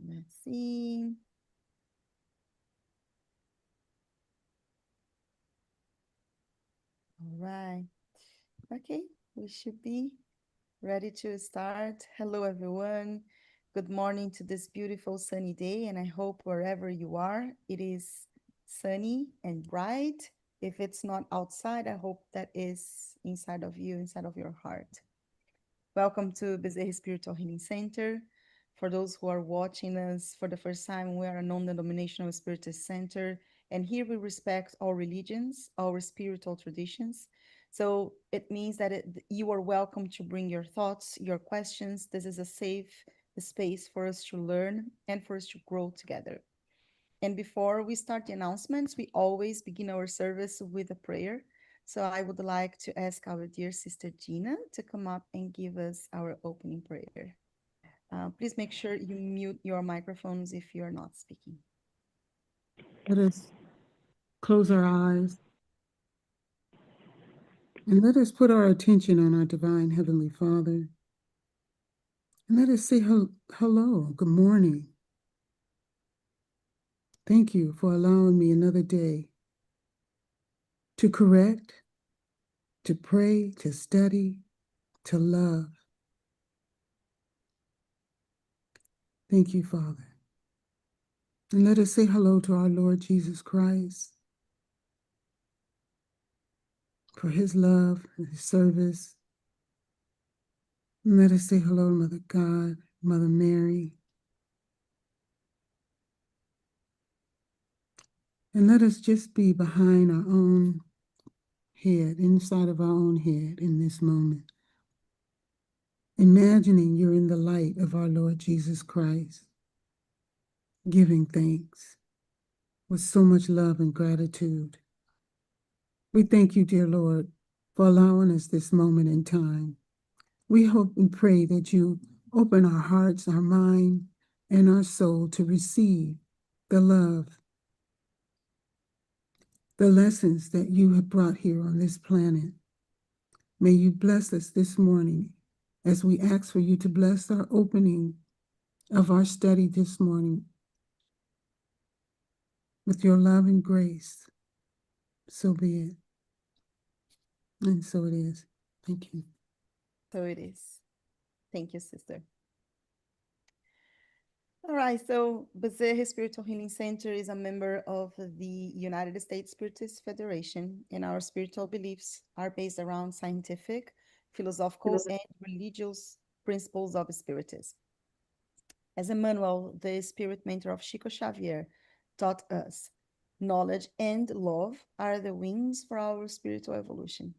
Let's see. All right. Okay, we should be ready to start. Hello, everyone. Good morning to this beautiful sunny day, and I hope wherever you are, it is sunny and bright. If it's not outside, I hope that is inside of you, inside of your heart. Welcome to Bezerra Spiritual Healing Center. For those who are watching us for the first time, we are a non-denominational spiritist center, and here we respect all religions, our spiritual traditions. So it means that you are welcome to bring your thoughts, your questions. This is a safe space for us to learn and for us to grow together. And before we start the announcements, we always begin our service with a prayer. So I would like to ask our dear sister Gina to come up and give us our opening prayer. Please make sure you mute your microphones if you're not speaking. Let us close our eyes and let us put our attention on our divine Heavenly Father. And let us say hello, good morning. Thank you for allowing me another day to correct, to pray, to study, to love. Thank you, Father. And let us say hello to our Lord Jesus Christ for his love and his service. And let us say hello to Mother God, Mother Mary. And let us just be behind our own head, inside of our own head in this moment, imagining you're in the light of our Lord Jesus Christ, giving thanks with so much love and gratitude. We thank you, dear Lord, for allowing us this moment in time. We hope and pray that you open our hearts, our mind, and our soul to receive the love, the lessons that you have brought here on this planet. May you bless us this morning as we ask for you to bless our opening of our study this morning with your love and grace. So be it. And so it is. Thank you. So it is. Thank you, sister. All right, so Bezerra Spiritual Healing Center is a member of the United States Spiritist Federation, and our spiritual beliefs are based around scientific, philosophical, and religious principles of Spiritism. As Emmanuel, the spirit mentor of Chico Xavier, taught us, knowledge and love are the wings for our spiritual evolution.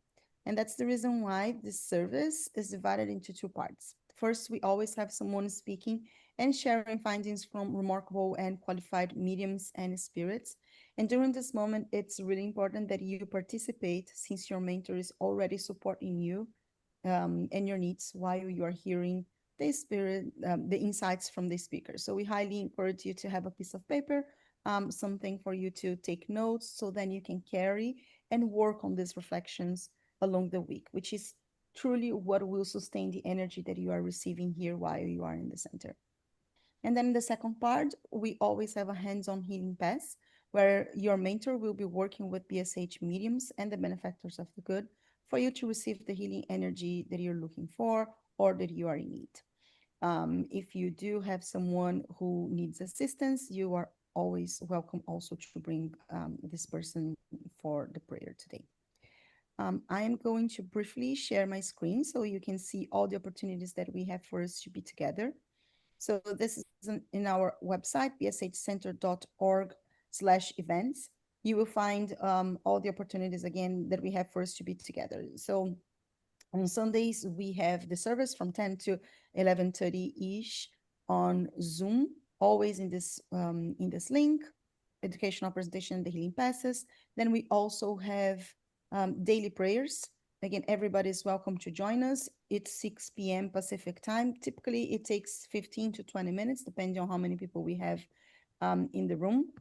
And that's the reason why this service is divided into two parts. First, we always have someone speaking and sharing findings from remarkable and qualified mediums and spirits. And during this moment, it's really important that you participate since your mentor is already supporting you and your needs while you are hearing the insights from the speaker. So we highly encourage you to have a piece of paper, something for you to take notes, so then you can carry and work on these reflections along the week, which is truly what will sustain the energy that you are receiving here while you are in the center. And then in the second part, we always have a hands-on healing pass where your mentor will be working with BSH mediums and the benefactors of the good for you to receive the healing energy that you're looking for or that you are in need. If you do have someone who needs assistance, you are always welcome also to bring this person for the prayer today. I am going to briefly share my screen so you can see all the opportunities that we have for us to be together. So this is in our website, bshcenter.org/events. You will find all the opportunities again that we have for us to be together. So on Sundays, we have the service from 10 to 11:30-ish on Zoom, always in this link, educational presentation, the healing passes. Then we also have daily prayers. Again, everybody is welcome to join us. It's 6 p.m. Pacific time. Typically, it takes 15 to 20 minutes, depending on how many people we have in the room.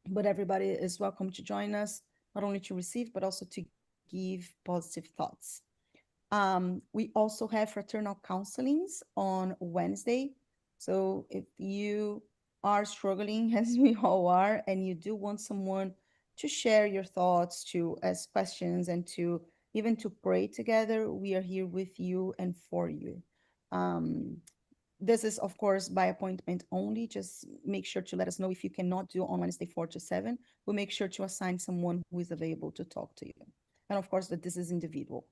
But everybody is welcome to join us, not only to receive, but also to give positive thoughts. We also have fraternal counselings on Wednesday. So if you are struggling, as we all are, and you do want someone to share your thoughts, to ask questions, and to even to pray together, we are here with you and for you. Um, this is, of course, by appointment only. Just make sure to let us know if you cannot do on Wednesday 4 to 7. We'll make sure to assign someone who is available to talk to you. And of course, that this is individual.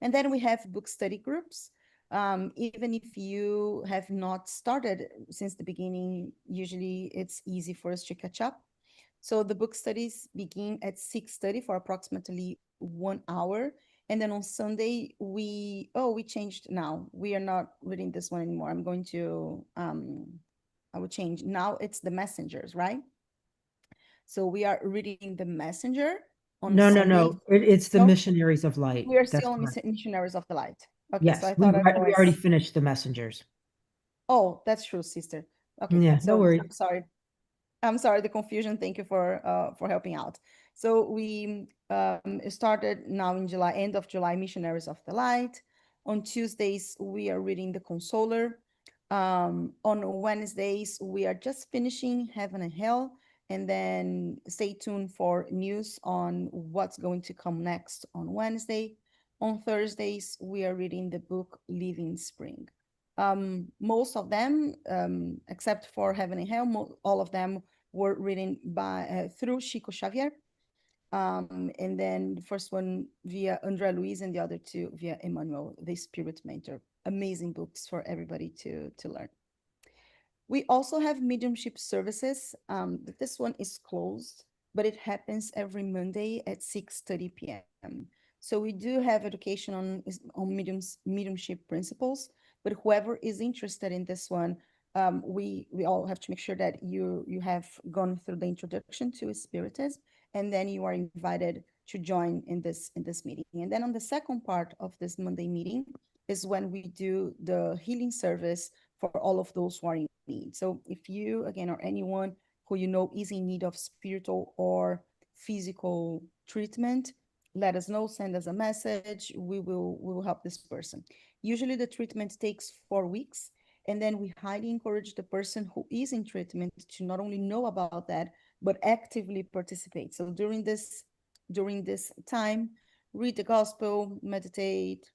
And then we have book study groups. Even if you have not started since the beginning, usually it's easy for us to catch up. So the book studies begin at 6:30 for approximately 1 hour. And then on Sunday, we changed now. We are not reading this one anymore. I will change. Now it's the messengers, right? So we are reading the messenger on No, no, Sunday. no. It's the No, missionaries of light. we are That's still on correct. missionaries of the light. Okay, so Yes, I thought I we already was. finished the messengers. Oh, that's true, sister. Okay, Yeah, no so worries. I'm sorry. I'm sorry, the confusion. Thank you for helping out. So we started now in July, end of July, Missionaries of the Light. On Tuesdays, we are reading the Consoler. On Wednesdays, we are just finishing Heaven and Hell. And then stay tuned for news on what's going to come next on Wednesday. On Thursdays, we are reading the book Living Spring. Most of them, except for Heaven and Hell, all of them were written by through Chico Xavier. And then the first one via André Luiz and the other two via Emmanuel, the Spirit Mentor. Amazing books for everybody to learn. We also have mediumship services. This one is closed, but it happens every Monday at 6:30 p.m. So we do have education on mediumship principles, but whoever is interested in this one, we all have to make sure that you have gone through the introduction to Spiritism, and then you are invited to join in this meeting. And then on the second part of this Monday meeting is when we do the healing service for all of those who are in need. So if you, again, or anyone who you know is in need of spiritual or physical treatment, let us know, send us a message. We will help this person. Usually the treatment takes 4 weeks, and then we highly encourage the person who is in treatment to not only know about that, but actively participate. So during this time, read the gospel, meditate,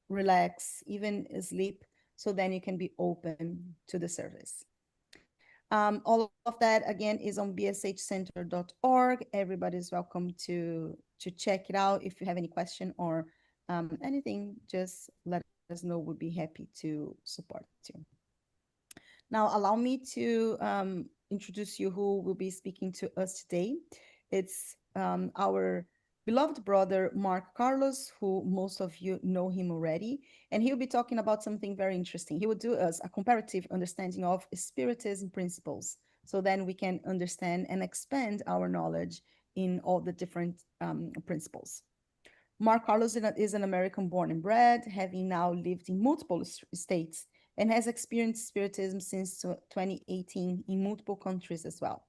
relax, even sleep, so then you can be open to the service. All of that again is on bshcenter.org. Everybody's welcome to check it out. If you have any question or anything, just let us know. We'll be happy to support you. Now, allow me to introduce you who will be speaking to us today. It's our beloved brother, Mark Carlos, who most of you know him already. And he'll be talking about something very interesting. He will do us a comparative understanding of Spiritism principles. So then we can understand and expand our knowledge in all the different principles. Mark Carlos is an American born and bred, having now lived in multiple states and has experienced Spiritism since 2018 in multiple countries as well.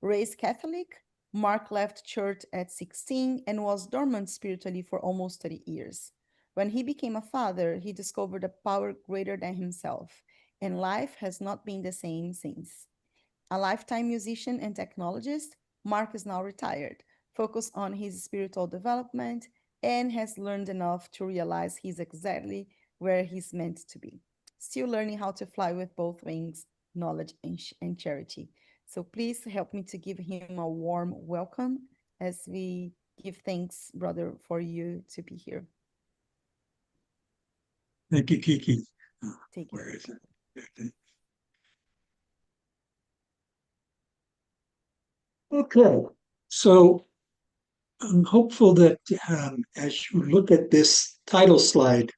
Raised Catholic, Mark left church at 16 and was dormant spiritually for almost 30 years. When he became a father, he discovered a power greater than himself, and life has not been the same since. A lifetime musician and technologist, Mark is now retired, focused on his spiritual development, and has learned enough to realize he's exactly where he's meant to be. Still learning how to fly with both wings, knowledge and charity. So please help me to give him a warm welcome as we give thanks, brother, for you to be here. Thank you, Kiki. Take Where it. is it? Okay, so I'm hopeful that as you look at this title slide,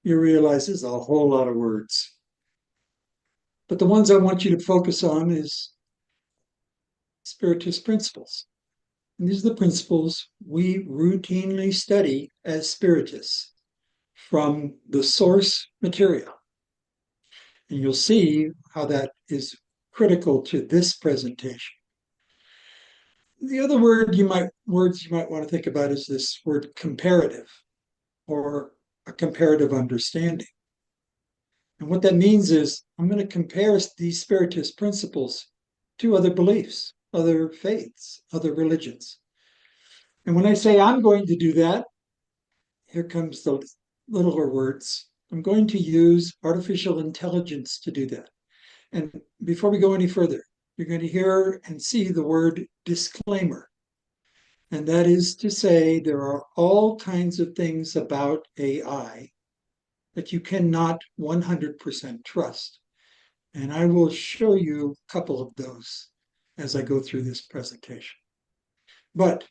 you realize there's a whole lot of words. But the ones I want you to focus on is Spiritist principles. And these are the principles we routinely study as Spiritists from the source material. And you'll see how that is critical to this presentation. The other words you might want to think about is this word comparative or a comparative understanding. And what that means is I'm going to compare these Spiritist principles to other beliefs, other faiths, other religions. And when I say I'm going to do that, here comes the littler words. I'm going to use artificial intelligence to do that. And before we go any further, you're going to hear and see the word disclaimer. And that is to say, there are all kinds of things about AI that you cannot 100% trust. And I will show you a couple of those as I go through this presentation. But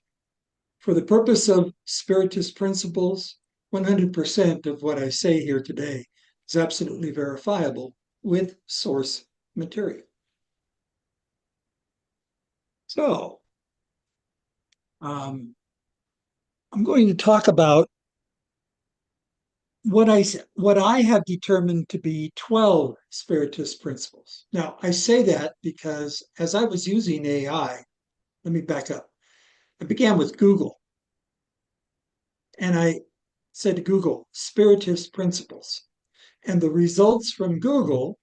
for the purpose of Spiritist principles, 100% of what I say here today is absolutely verifiable with source material. So, I'm going to talk about what I have determined to be 12 Spiritist principles. Now, I say that because as I was using AI, let me back up. I began with Google, and I said to Google, Spiritist principles. And the results from Google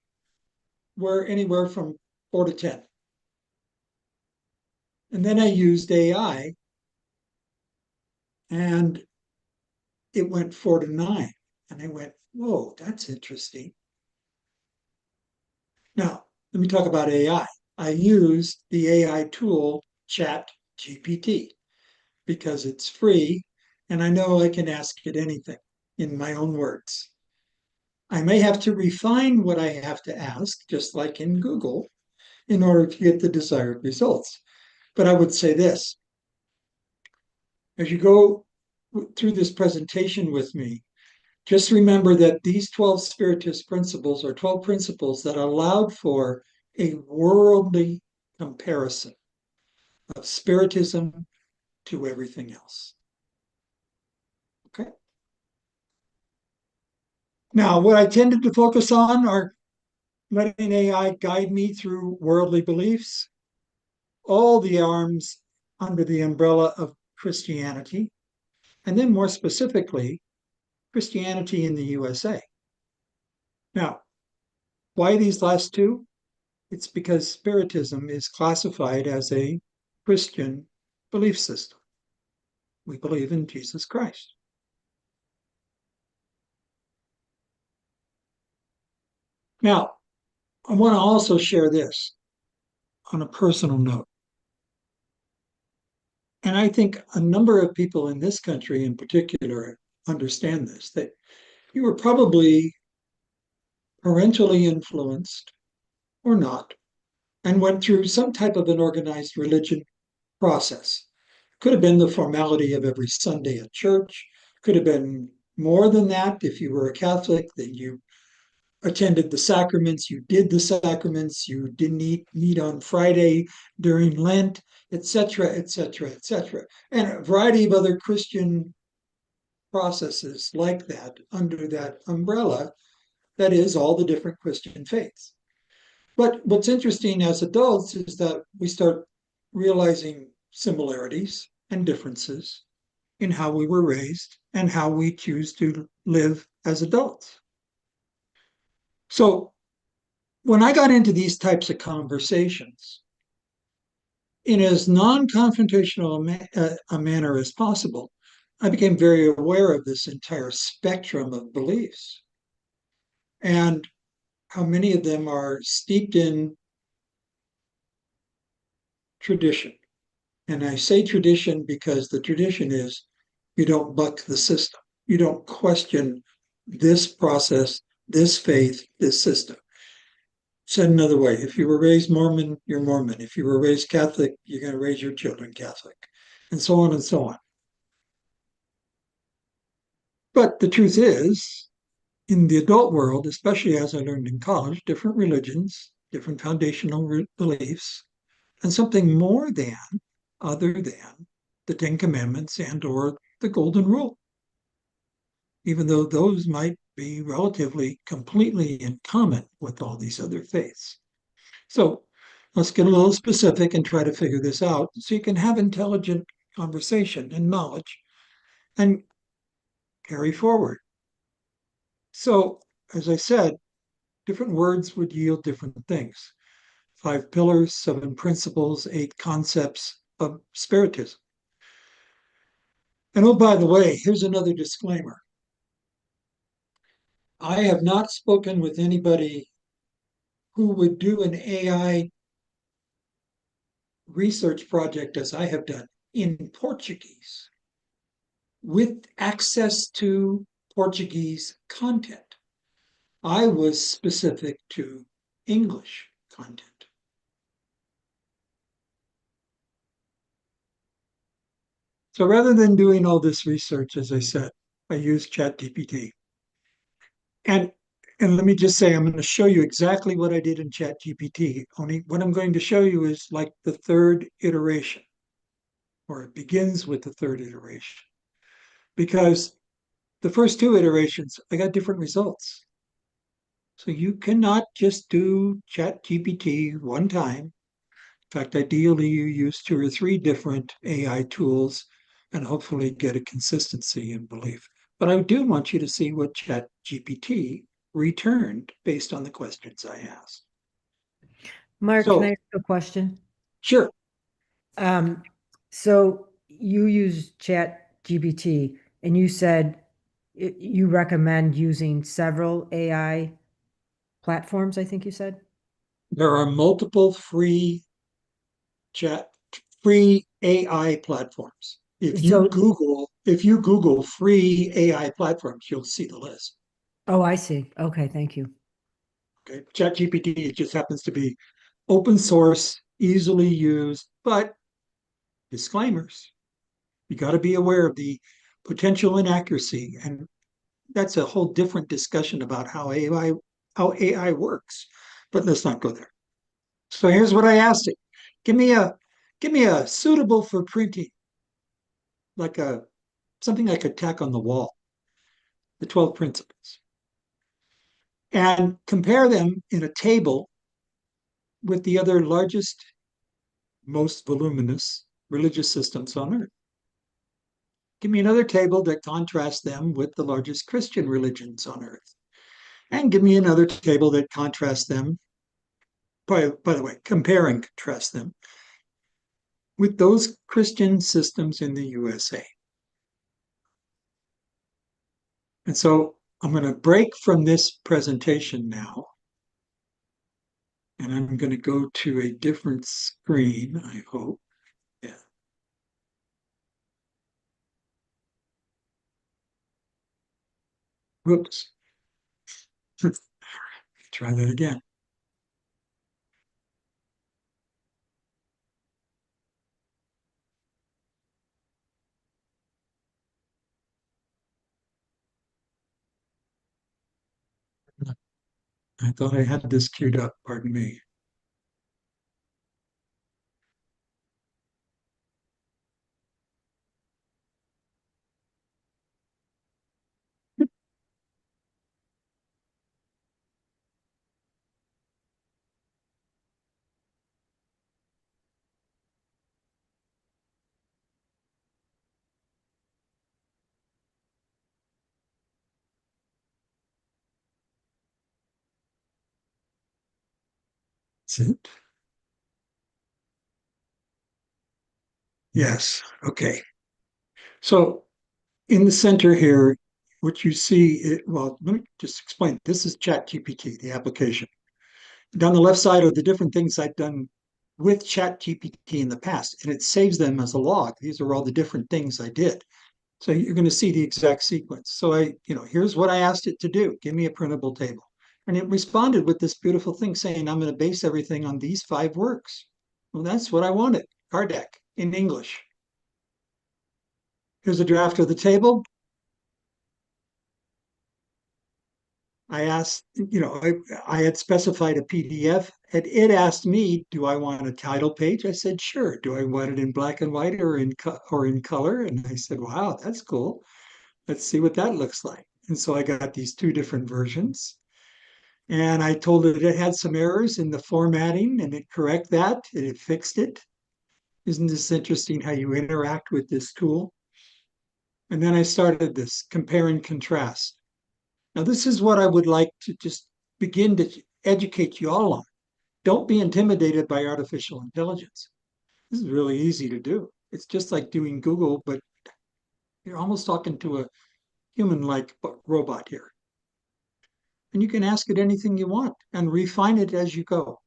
were anywhere from 4 to 10. And then I used AI, and it went 4 to 9. And I went, whoa, that's interesting. Now, let me talk about AI. I used the AI tool Chat GPT because it's free, and I know I can ask it anything in my own words. I may have to refine what I have to ask, just like in Google, in order to get the desired results. But I would say this, as you go through this presentation with me, just remember that these 12 Spiritist principles are 12 principles that allowed for a worldly comparison of Spiritism to everything else. Okay. Now, what I tended to focus on are letting AI guide me through worldly beliefs, all the arms under the umbrella of Christianity, and then more specifically, Christianity in the USA. Now, why these last two? It's because Spiritism is classified as a Christian belief system. We believe in Jesus Christ. Now, I want to also share this on a personal note. And I think a number of people in this country in particular understand this, that you were probably parentally influenced or not, and went through some type of an organized religion process. Could have been the formality of every Sunday at church, could have been more than that. If you were a Catholic, then you attended the sacraments, you did the sacraments, you didn't eat meat on Friday during Lent, etc., etc., etc., and a variety of other Christian processes like that under that umbrella, that is, all the different Christian faiths. But what's interesting as adults is that we start realizing similarities and differences in how we were raised and how we choose to live as adults. So when I got into these types of conversations, in as non-confrontational a manner as possible, I became very aware of this entire spectrum of beliefs and how many of them are steeped in tradition. And I say tradition because the tradition is you don't buck the system. You don't question this process, this faith, this system. Said another way, if you were raised Mormon, you're Mormon. If you were raised Catholic, you're going to raise your children Catholic, and so on and so on. But the truth is, in the adult world, especially as I learned in college, different religions, different foundational beliefs, and something more than, other than, the Ten Commandments and or the Golden Rule, even though those might be relatively completely in common with all these other faiths. So let's get a little specific and try to figure this out so you can have intelligent conversation and knowledge and carry forward. So, as I said, different words would yield different things. 5 pillars, 7 principles, 8 concepts of Spiritism. And oh, by the way, here's another disclaimer. I have not spoken with anybody who would do an AI research project as I have done in Portuguese with access to Portuguese content. I was specific to English content. So rather than doing all this research, as I said, I used ChatGPT. And and let me just say, I'm going to show you exactly what I did in ChatGPT. Only what I'm going to show you is like the third iteration, or it begins with the third iteration. Because the first 2 iterations, I got different results. So you cannot just do ChatGPT one time. In fact, ideally, you use 2 or 3 different AI tools and hopefully get a consistency in belief. But I do want you to see what ChatGPT returned based on the questions I asked. Mark, can I So, ask a question? sure, Um, so you use Chat GPT and you said you recommend using several AI platforms, I think you said. there are multiple chat free AI platforms. So, If you Google free AI platforms, you'll see the list. oh, I see. Okay, thank you. Okay, ChatGPT just happens to be open source, easily used, but disclaimers. You got to be aware of the potential inaccuracy, and that's a whole different discussion about how AI works. But let's not go there. So here's what I asked it: give me a suitable for printing, like a something I could tack on the wall, the 12 principles, and compare them in a table with the other largest, most voluminous religious systems on earth. Give me another table that contrasts them with the largest Christian religions on earth. And give me another table that contrasts them, by the way, compare and contrast them with those Christian systems in the USA. And so I'm going to break from this presentation now, and I'm going to go to a different screen, I hope. Yeah. Whoops. Try that again. I thought I had this queued up, pardon me. That's it. Yes. Okay. So in the center here, what you see, well, let me just explain. This is ChatGPT, the application. Down the left side are the different things I've done with ChatGPT in the past, and it saves them as a log. These are all the different things I did. So you're going to see the exact sequence. So here's what I asked it to do. Give me a printable table. And it responded with this beautiful thing saying, I'm going to base everything on these 5 works. Well, that's what I wanted. Kardec in English. Here's a draft of the table. I asked, I had specified a PDF, and it asked me, do I want a title page? I said, sure. Do I want it in black and white or in color? And I said, wow, that's cool. Let's see what that looks like. And so I got these 2 different versions. And I told it it had some errors in the formatting, and it correct that, and it fixed it. Isn't this interesting how you interact with this tool? And then I started this compare and contrast. Now, this is what I would like to just begin to educate you all on. Don't be intimidated by artificial intelligence. This is really easy to do. It's just like doing Google, but you're almost talking to a human-like robot here. And you can ask it anything you want and refine it as you go.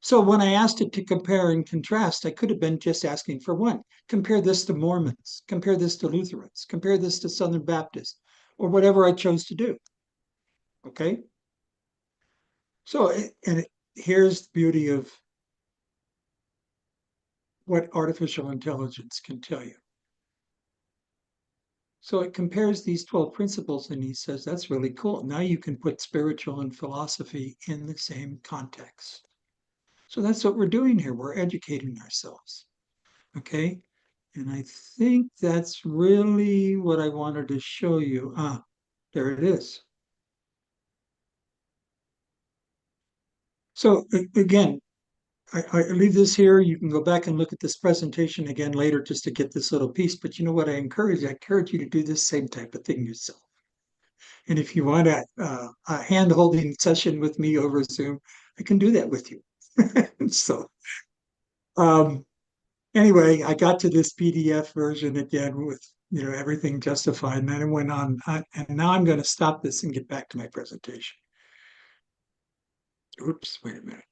So when I asked it to compare and contrast, I could have been just asking for one. Compare this to Mormons, compare this to Lutherans, compare this to Southern Baptists, or whatever I chose to do. Okay? So, here's the beauty of what artificial intelligence can tell you. So it compares these 12 principles and he says, that's really cool. Now you can put spiritual and philosophy in the same context. So that's what we're doing here. We're educating ourselves. Okay. And I think that's really what I wanted to show you. There it is. So again, I leave this here. You can go back and look at this presentation again later just to get this little piece. But you know what I encourage? I encourage you to do this same type of thing yourself. And if you want a hand holding session with me over Zoom, I can do that with you. So um, anyway, I got to this PDF version again with everything justified, and then it went on. And now I'm going to stop this and get back to my presentation. Oops, wait a minute.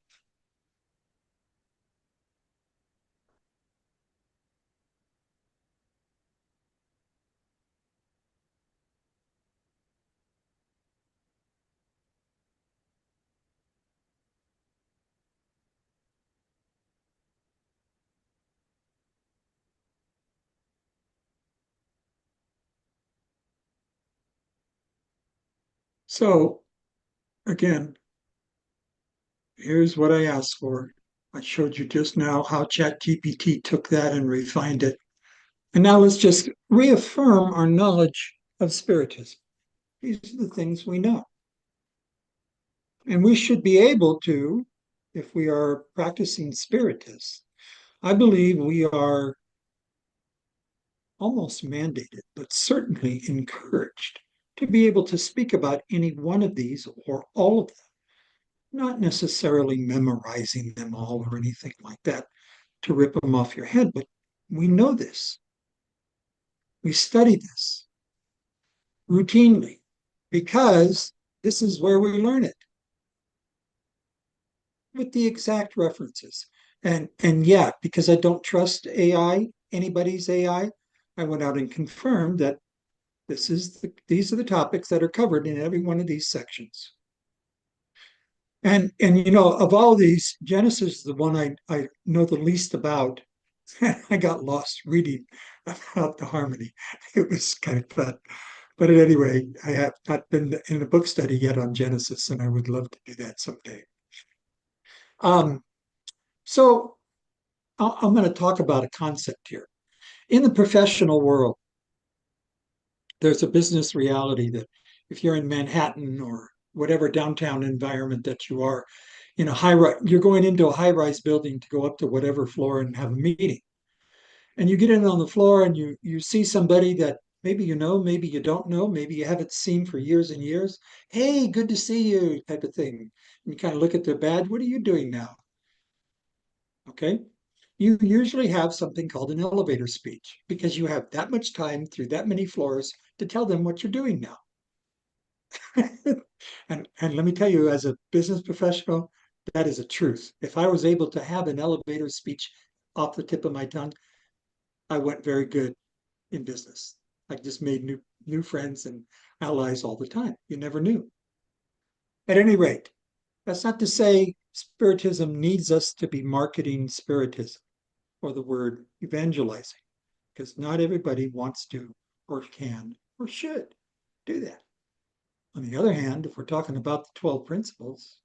So again, here's what I asked for. I showed you just now how ChatGPT took that and refined it. And now let's just reaffirm our knowledge of Spiritism. These are the things we know. And we should be able to, if we are practicing Spiritists, I believe we are almost mandated, but certainly encouraged to be able to speak about any one of these or all of them, not necessarily memorizing them all or anything like that to rip them off your head, but we know this. We study this routinely because this is where we learn it with the exact references. And yeah, because I don't trust AI, anybody's AI, I went out and confirmed that these are the topics that are covered in every one of these sections. And of all these, Genesis is the one I know the least about. I got lost reading about the harmony. It was kind of fun. But at any rate, I have not been in a book study yet on Genesis, and I would love to do that someday. So I'm going to talk about a concept here. In the professional world, there's a business reality that if you're in Manhattan or whatever downtown environment that you are, in a you're going into a high-rise building to go up to whatever floor and have a meeting. And you get in on the floor and you see somebody that maybe you know, maybe you don't know, maybe you haven't seen for years and years. Hey, good to see you, type of thing. And you kind of look at their badge. What are you doing now? Okay. You usually have something called an elevator speech because you have that much time through that many floors to tell them what you're doing now. and let me tell you, as a business professional, that is a truth. If I was able to have an elevator speech off the tip of my tongue, I went very good in business. I just made new friends and allies all the time. You never knew. At any rate, that's not to say Spiritism needs us to be marketing Spiritism or the word evangelizing, because not everybody wants to or can or should do that. On the other hand, if we're talking about the 12 principles,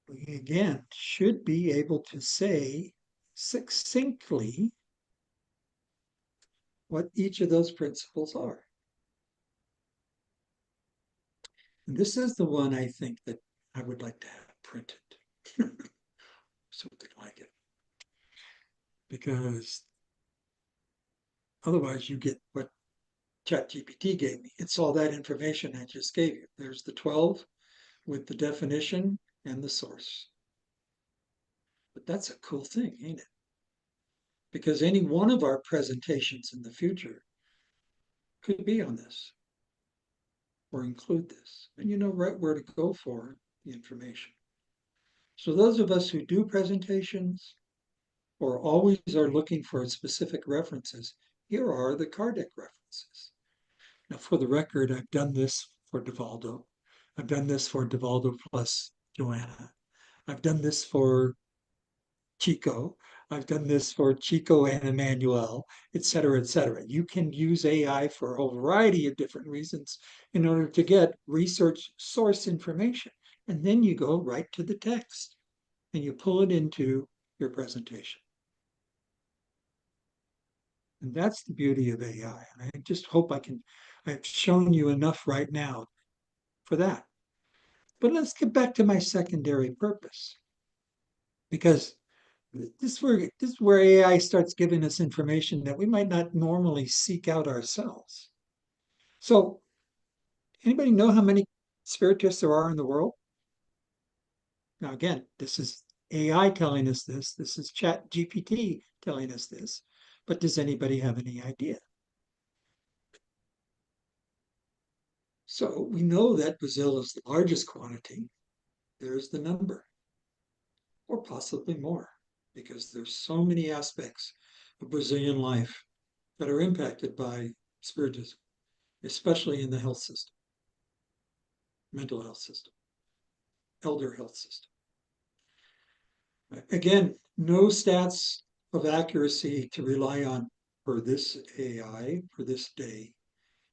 we again should be able to say succinctly what each of those principles are. And this is the one I think that I would like to have printed. Something like it. Because otherwise you get what ChatGPT gave me. It's all that information I just gave you. There's the 12 with the definition and the source. But that's a cool thing, ain't it? Because any one of our presentations in the future could be on this or include this. And you know right where to go for the information. So those of us who do presentations or always are looking for specific references, here are the Kardec references. Now, for the record, I've done this for Divaldo. I've done this for Divaldo plus Joanna. I've done this for Chico. I've done this for Chico and Emmanuel, et cetera, et cetera. You can use AI for a whole variety of different reasons in order to get research source information. And then you go right to the text and you pull it into your presentation. And that's the beauty of AI. And I just hope I've shown you enough right now for that. But let's get back to my secondary purpose. Because this is where AI starts giving us information that we might not normally seek out ourselves. So, anybody know how many spiritists there are in the world? Now, again, this is AI telling us this. This is Chat GPT telling us this. But does anybody have any idea? So we know that Brazil is the largest quantity. There's the number, or possibly more, because there's so many aspects of Brazilian life that are impacted by Spiritism, especially in the health system, mental health system, elder health system. Again, no stats of accuracy to rely on for this AI, for this day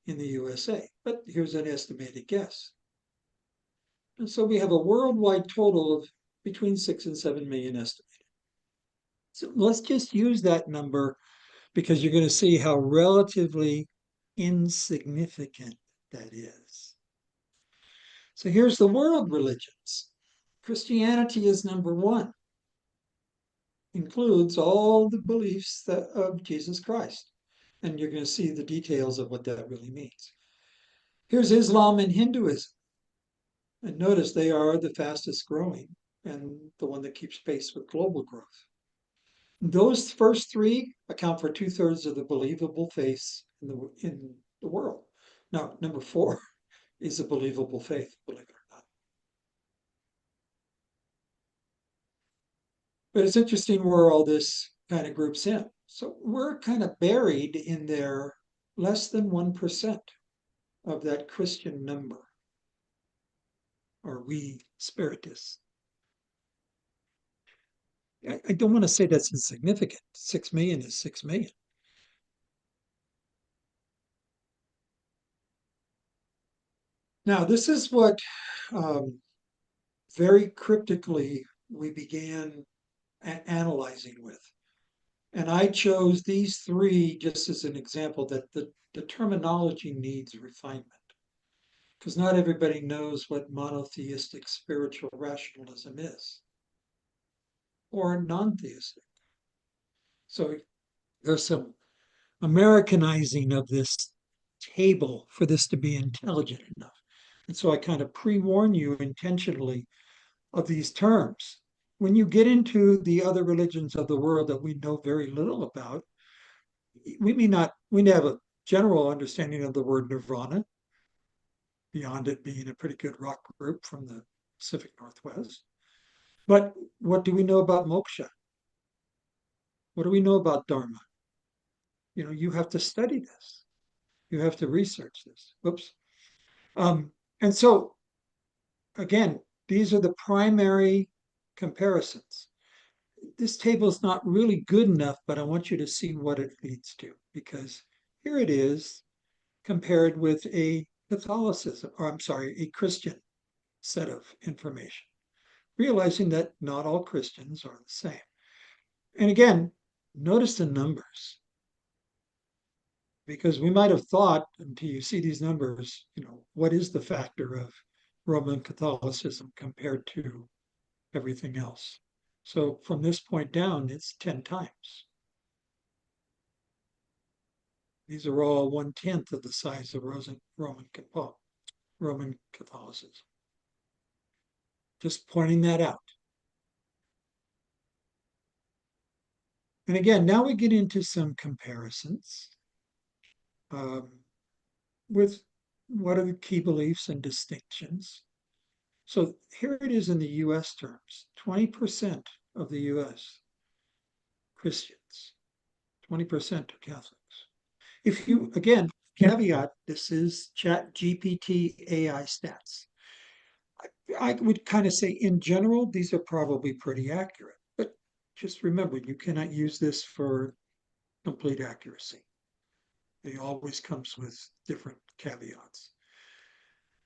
in the USA, but here's an estimated guess. And so we have a worldwide total of between 6 and 7 million estimated. So let's just use that number because you're going to see how relatively insignificant that is. So here's the world religions. Christianity is number one, includes all the beliefs of Jesus Christ. And you're going to see the details of what that really means. Here's Islam and Hinduism. And notice they are the fastest growing and the one that keeps pace with global growth. Those first three account for 2/3 of the believable faiths in the world. Now, number 4 is a believable faith, believe it or not. But it's interesting where all this kind of groups in. So we're kind of buried in there less than 1% of that Christian number. Are we spiritists? I don't want to say that's insignificant. 6 million is 6 million. Now, this is what very cryptically we began analyzing with. And I chose these three just as an example that the terminology needs refinement. Because not everybody knows what monotheistic spiritual rationalism is, or non-theistic. So there's some Americanizing of this table for this to be intelligent enough. And so I kind of pre-warn you intentionally of these terms. When you get into the other religions of the world that we know very little about, we may have a general understanding of the word nirvana, beyond it being a pretty good rock group from the Pacific Northwest. But what do we know about moksha? What do we know about dharma? You know, you have to study this. You have to research this. Whoops. And so, again, these are the primary comparisons. This table is not really good enough, but I want you to see what it leads to, because here it is compared with a Catholicism, or I'm sorry, a Christian set of information, realizing that not all Christians are the same. And again, notice the numbers, because we might have thought until you see these numbers, you know, what is the factor of Roman Catholicism compared to everything else? So from this point down, it's 10 times. These are all 1/10 of the size of Roman Catholicism. Just pointing that out. And again, now we get into some comparisons with what are the key beliefs and distinctions. So here it is in the US terms 20% of the US Christians, 20% of Catholics. If you, again, caveat, this is Chat GPT AI stats. I would kind of say in general, these are probably pretty accurate, but just remember, you cannot use this for complete accuracy. It always comes with different caveats.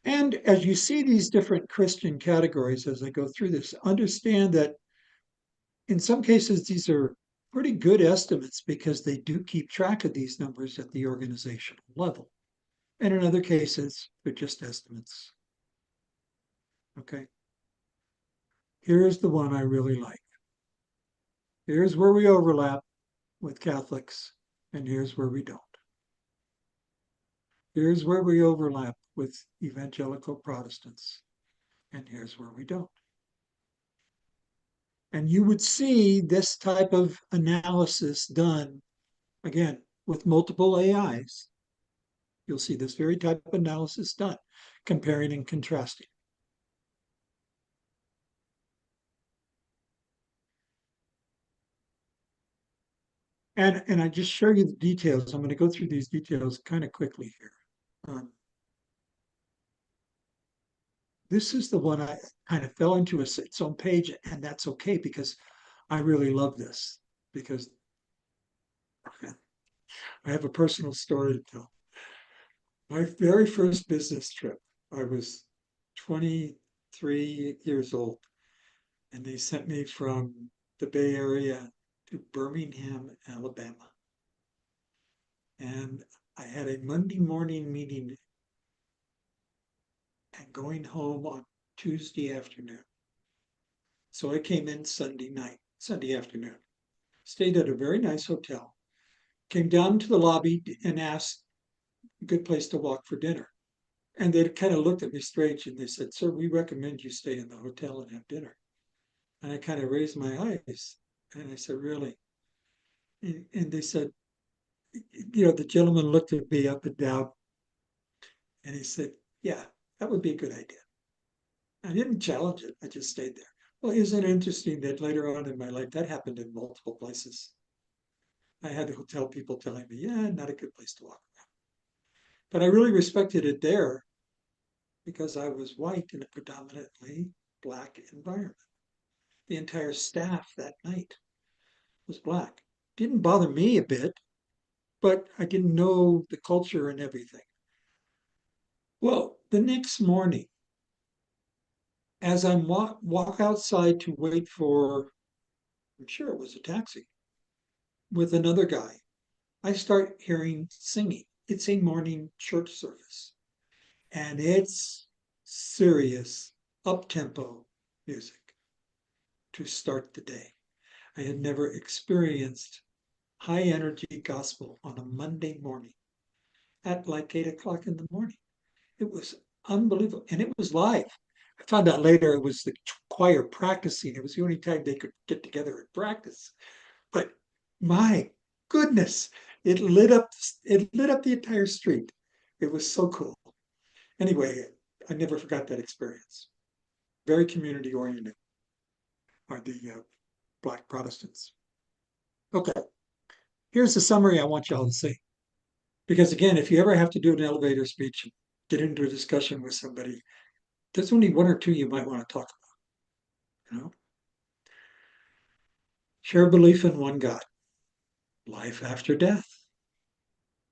And as you see these different Christian categories as I go through this, understand that in some cases, these are pretty good estimates because they do keep track of these numbers at the organizational level. And in other cases, they're just estimates. Okay. Here's the one I really like. Here's where we overlap with Catholics, and here's where we don't. Here's where we overlap with evangelical Protestants, and here's where we don't. And you would see this type of analysis done, again, with multiple AIs. You'll see this very type of analysis done, comparing and contrasting. And I just show you the details. I'm going to go through these details kind of quickly here. This is the one I kind of fell into its own page, and that's okay because I really love this because I have a personal story to tell. My very first business trip, I was 23 years old, and they sent me from the Bay Area to Birmingham, Alabama. And I had a Monday morning meeting and going home on Tuesday afternoon. So I came in Sunday afternoon, stayed at a very nice hotel, came down to the lobby and asked a good place to walk for dinner. And they kind of looked at me strange and they said, "Sir, we recommend you stay in the hotel and have dinner." And I kind of raised my eyes and I said, "Really?" And they said, the gentleman looked at me up and down and he said, "Yeah, that would be a good idea." I didn't challenge it. I just stayed there. Well, isn't it interesting that later on in my life, that happened in multiple places? I had hotel people telling me, "Yeah, not a good place to walk around." But I really respected it there because I was white in a predominantly Black environment. The entire staff that night was Black. Didn't bother me a bit, but I didn't know the culture and everything. Well, the next morning, as I walk outside to wait for, I'm sure it was a taxi, with another guy, I start hearing singing. It's a morning church service, and it's serious, up-tempo music to start the day. I had never experienced high energy gospel on a Monday morning at like 8 o'clock in the morning. It was unbelievable. And it was live. I found out later it was the choir practicing. It was the only time they could get together and practice. But my goodness, it lit up the entire street. It was so cool. Anyway, I never forgot that experience. Very community oriented are the Black Protestants. Okay, here's the summary I want y'all to see. Because again, if you ever have to do an elevator speech and get into a discussion with somebody, there's only one or two you might want to talk about. Share belief in one God, life after death,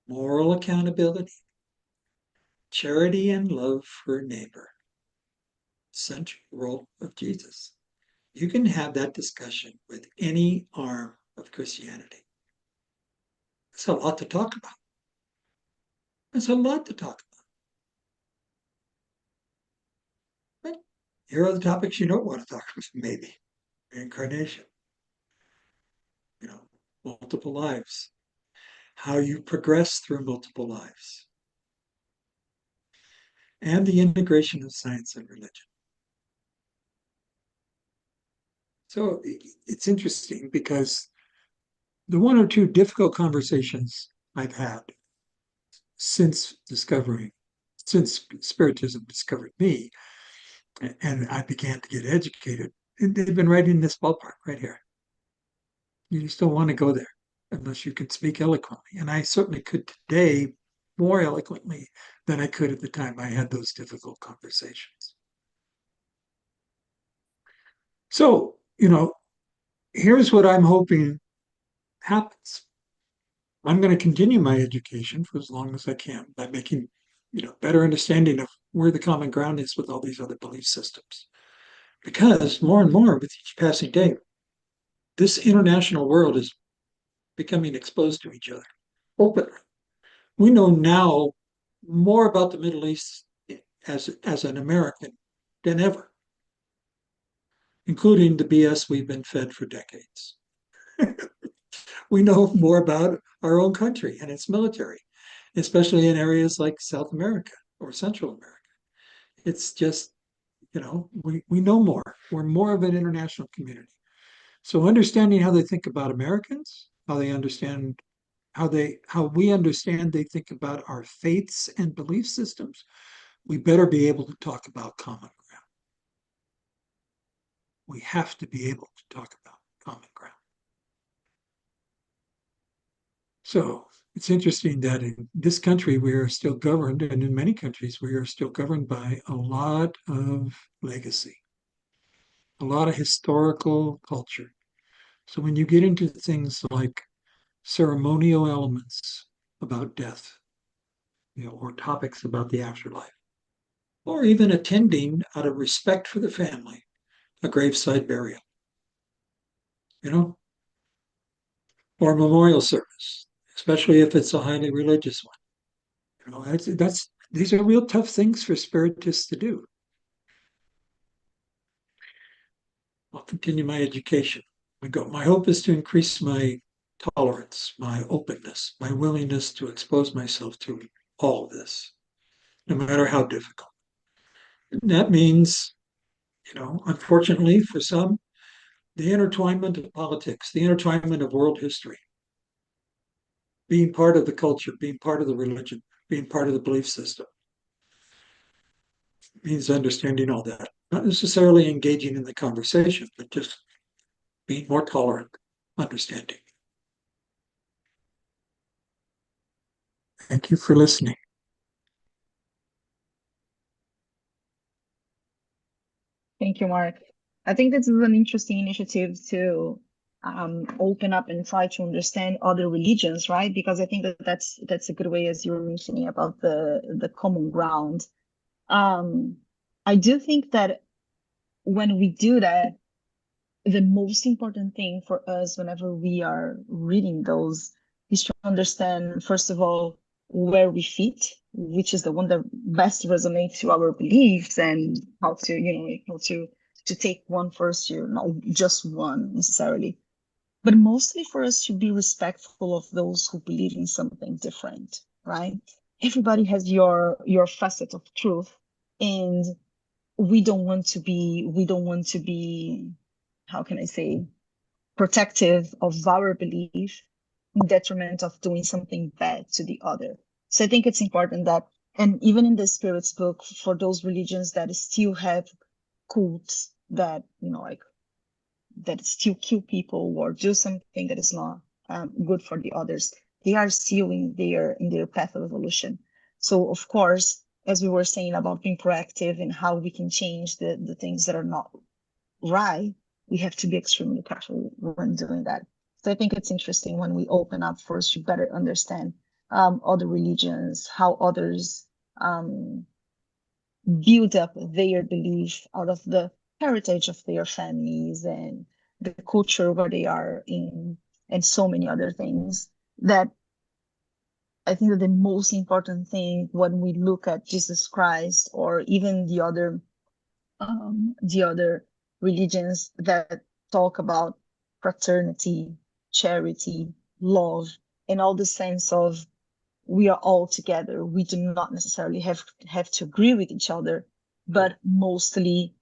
moral accountability, charity and love for neighbor, central role of Jesus. You can have that discussion with any arm of Christianity. It's a lot to talk about. It's a lot to talk about. But here are the topics you don't want to talk about, maybe. Reincarnation, multiple lives. how you progress through multiple lives, and the integration of science and religion. So it's interesting because the one or two difficult conversations I've had since Spiritism discovered me, and I began to get educated, they've been right in this ballpark right here. You just don't want to go there unless you can speak eloquently. And I certainly could today more eloquently than I could at the time I had those difficult conversations. So, here's what I'm hoping happens. I'm going to continue my education for as long as I can by making, better understanding of where the common ground is with all these other belief systems. Because more and more with each passing day, this international world is becoming exposed to each other openly. We know now more about the Middle East as an American than ever, including the BS we've been fed for decades. We know more about our own country and its military, especially in areas like South America or Central America. It's just, we know more. We're more of an international community. So understanding how they think about Americans, how we understand they think about our faiths and belief systems, we better be able to talk about common ground. We have to be able to talk about common ground. So it's interesting that in this country, we are still governed, and in many countries, we are still governed by a lot of legacy, a lot of historical culture. So when you get into things like ceremonial elements about death, or topics about the afterlife, or even attending out of respect for the family, a graveside burial, or a memorial service, especially if it's a highly religious one. These are real tough things for spiritists to do. I'll continue my education. My hope is to increase my tolerance, my openness, my willingness to expose myself to all of this, no matter how difficult. And that means, unfortunately for some, the intertwinement of politics, the intertwinement of world history, being part of the culture, being part of the religion, being part of the belief system, means understanding all that. Not necessarily engaging in the conversation, but just being more tolerant, understanding. Thank you for listening. Thank you, Mark. I think this is an interesting initiative to open up and try to understand other religions, right? Because I think that's a good way, as you were mentioning, about the common ground. I do think that when we do that, the most important thing for us whenever we are reading those is to understand, first of all, where we fit, which is the one that best resonates to our beliefs, and how to, how to take one first, not just one necessarily, but mostly for us to be respectful of those who believe in something different, right? Everybody has your facet of truth, and we don't want to be, how can I say, protective of our belief in detriment of doing something bad to the other. So I think it's important that, and even in the spirits book, for those religions that still have cults that, like, that still kill people or do something that is not good for the others, they are still in their path of evolution. So of course, as we were saying about being proactive and how we can change the things that are not right, we have to be extremely careful when doing that. So I think it's interesting when we open up first to better understand other religions, how others build up their belief out of the heritage of their families and the culture where they are in, and so many other things. That I think that the most important thing when we look at Jesus Christ, or even the other religions that talk about fraternity, charity, love, in all the sense of we are all together. We do not necessarily have to agree with each other, but mostly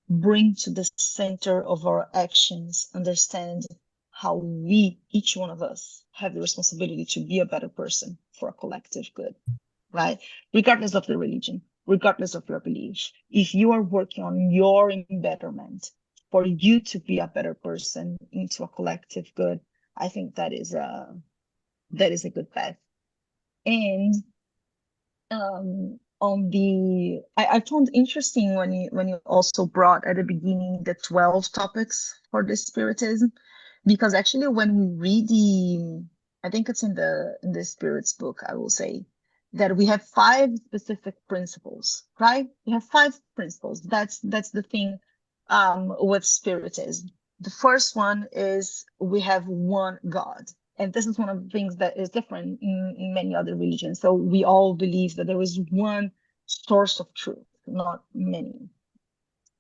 bring to the center of our actions, understand how we, each one of us, have the responsibility to be a better person for a collective good, right? Regardless of the religion, regardless of your belief. If you are working on your betterment for you to be a better person into a collective good, I think that is a good path. And I found interesting when you also brought at the beginning the 12 topics for the Spiritism, because actually when we read I think it's in the Spirits book, I will say that we have 5 specific principles, right? We have 5 principles. That's the thing with Spiritism. The first one is we have one God. And this is one of the things that is different in many other religions. So we all believe that there is one source of truth, not many.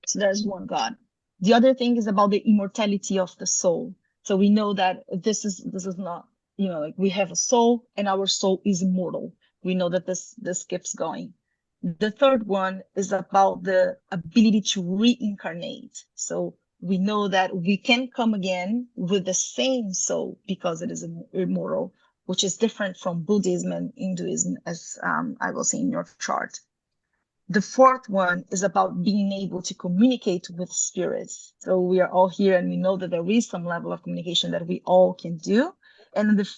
So there's one God. The other thing is about the immortality of the soul. So we know that this is not, like we have a soul and our soul is immortal. We know that this keeps going. The third one is about the ability to reincarnate. So we know that we can come again with the same soul because it is immortal, which is different from Buddhism and Hinduism, as I will see in your chart. The fourth one is about being able to communicate with spirits. So we are all here and we know that there is some level of communication that we all can do. And the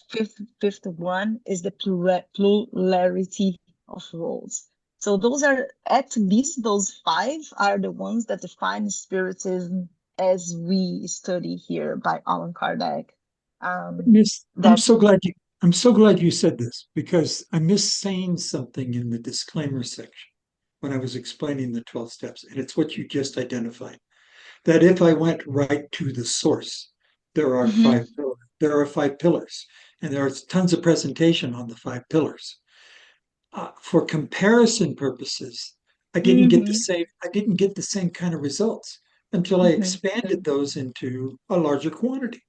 fifth one is the plurality of roles. So those are, at least those 5 are the ones that define Spiritism as we study here by Allan Kardec. Miss, That I'm so glad you said this, because I missed saying something in the disclaimer section when I was explaining the 12 steps, and it's what you just identified. That if I went right to the source, there are Mhm. 5 pillars, and there are tons of presentation on the 5 pillars. For comparison purposes, I didn't get the Mhm. same. I didn't get the same kind of results until I Mhm. expanded those into a larger quantity,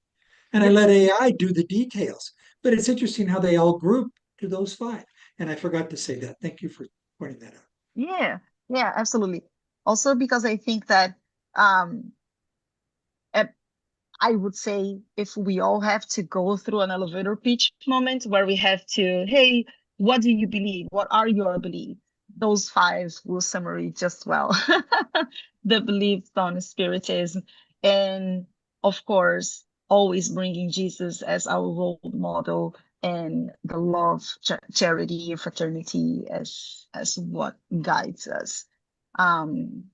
and I Yep. let AI do the details. But it's interesting how they all group to those 5. And I forgot to say that. Thank you for pointing that out. Yeah. Yeah, absolutely. Also because I think that um I would say if we all have to go through an elevator pitch moment where we have to, hey, what do you believe? What are your beliefs? Those 5 will summary just well. The beliefs on Spiritism. And of course, always bringing Jesus as our role model and the love, charity, fraternity as what guides us. Um,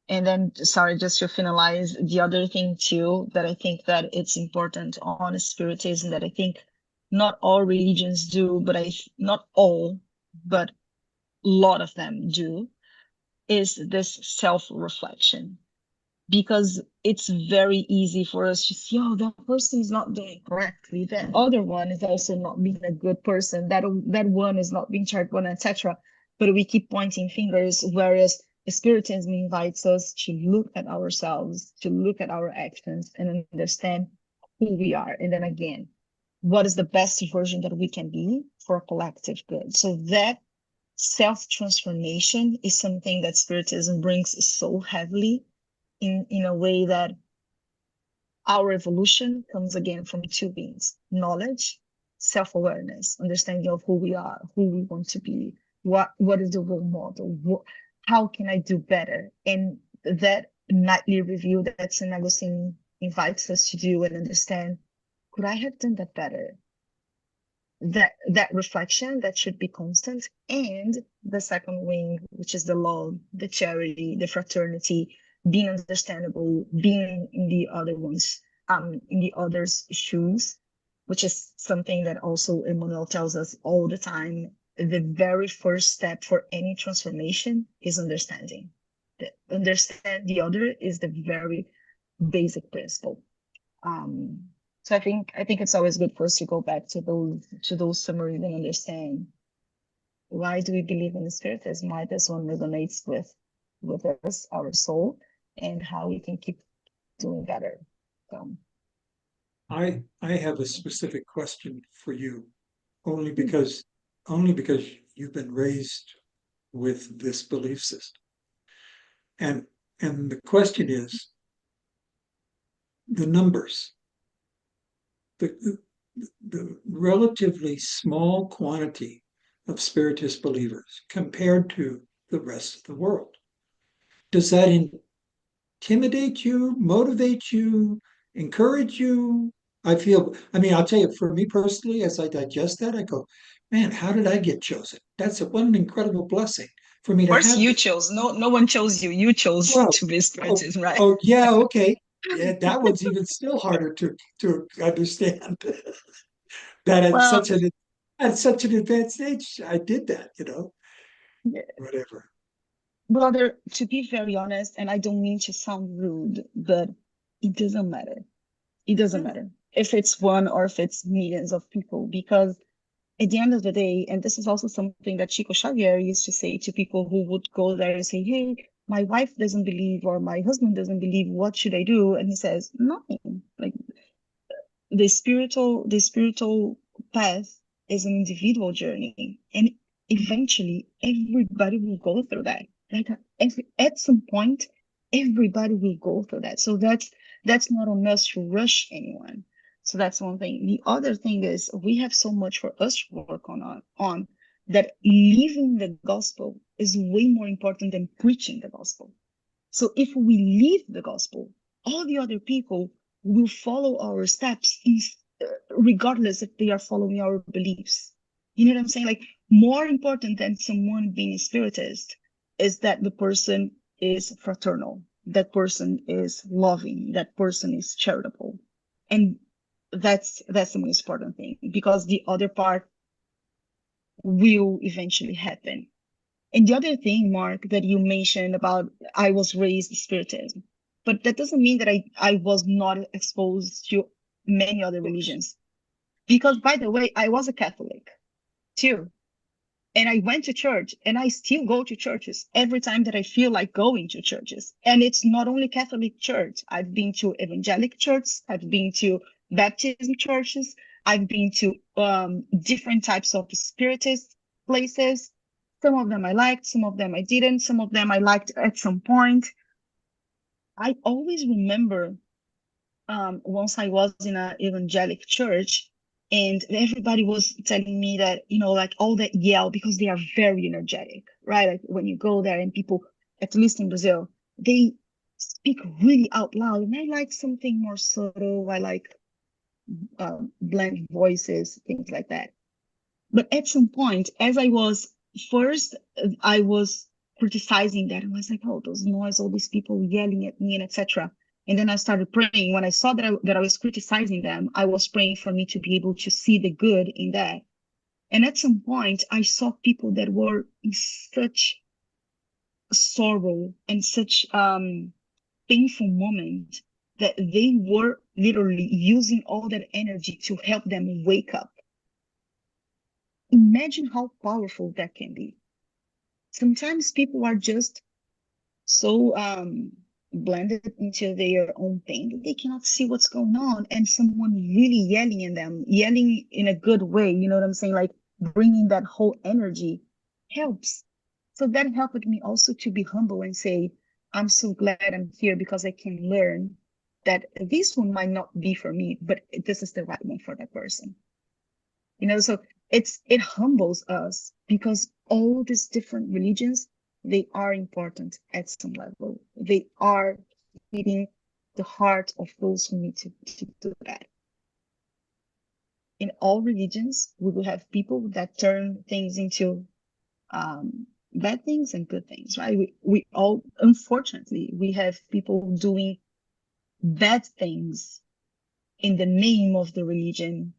and then, sorry, just to finalize, the other thing too, that I think that it's important on Spiritism that I think not all religions do, but not all, but a lot of them do, is this self-reflection. Because it's very easy for us to see, oh, that person is not doing correctly. That other one is also not being a good person. That one is not being charged one, etc. But we keep pointing fingers, whereas Spiritism invites us to look at ourselves, to look at our actions, and understand who we are. And then again, what is the best version that we can be for a collective good? So that self-transformation is something that Spiritism brings so heavily in a way that our evolution comes again from 2 beings: knowledge, self-awareness, understanding of who we are, who we want to be, what is the role model, how can I do better. And that nightly review that St. Augustine invites us to do and understand, could I have done that better? That reflection that should be constant. And the second wing, which is the love, the charity, the fraternity, being understandable, being in the other ones, in the others' shoes, which is something that also Emmanuel tells us all the time. The very first step for any transformation is understanding. Understand the other is the very basic principle. um, so I think it's always good for us to go back to those summaries and understand, why do we believe in the Spiritism, why this one resonates with us, our soul, and how we can keep doing better. So I have a specific question for you, only because only because you've been raised with this belief system. And the question is the numbers, the the relatively small quantity of Spiritist believers compared to the rest of the world. Does that intimidate you, motivate you, encourage you? I mean, I'll tell you, for me personally, as I digest that, I go, man, how did I get chosen? What an incredible blessing for me Of to course, have you this. chose. No one chose you. You chose Well, to be oh, Spiritism, right? oh, yeah, okay. Yeah, that one's even still harder to understand. That Well, at such an advanced age, I did that, yeah, whatever. brother, to be very honest, and I don't mean to sound rude, but it doesn't matter. It doesn't Yeah, matter if it's one or if it's millions of people, because at the end of the day, and this is also something that Chico Xavier used to say to people who would go there and say, hey, my wife doesn't believe or my husband doesn't believe, what should I do? And he says, nothing. Like the spiritual path is an individual journey, and eventually everybody will go through that. Like at some point everybody will go through that. So that's not on us to rush anyone. So that's one thing. The other thing is we have so much for us to work on that living the gospel is way more important than preaching the gospel. So if we live the gospel, all the other people will follow our steps, regardless if they are following our beliefs. You know what I'm saying? Like, more important than someone being a spiritist is that the person is fraternal, that person is loving, that person is charitable. And that's the most important thing, because the other part will eventually happen. And the other thing, Mark, that you mentioned about I was raised Spiritism, but that doesn't mean that I was not exposed to many other of course. religions. Because, by the way, I was a Catholic too. And I went to church, and I still go to churches every time that I feel like going to churches. And it's not only Catholic church. I've been to evangelic churches, I've been to baptism churches, I've been to different types of spiritist places. Some of them I liked, some of them I didn't, some of them I liked at some point. I always remember once I was in an evangelic church, and everybody was telling me that, like all that yell, because they are very energetic, right? Like when you go there and people, at least in Brazil, they speak really out loud. And I like something more subtle. I like blend voices, things like that. But at some point, as I was first, I was criticizing that. I was like, oh, those noise, all these people yelling at me and etc. And then I started praying. When I saw that I was criticizing them, I was praying for me to be able to see the good in that. And at some point, I saw people that were in such sorrow and such painful moment that they were literally using all that energy to help them wake up. Imagine how powerful that can be. Sometimes people are just so blended into their own pain that they cannot see what's going on, and someone really yelling at them, yelling in a good way, you know what I'm saying, like bringing that whole energy helps. So that helped me also to be humble and say, I'm so glad I'm here because I can learn that this one might not be for me, but this is the right one for that person. So it humbles us, because all these different religions, they are important at some level. They are hitting the heart of those who need to do that. In all religions, we will have people that turn things into bad things and good things, right? We all, unfortunately, we have people doing bad things in the name of the religion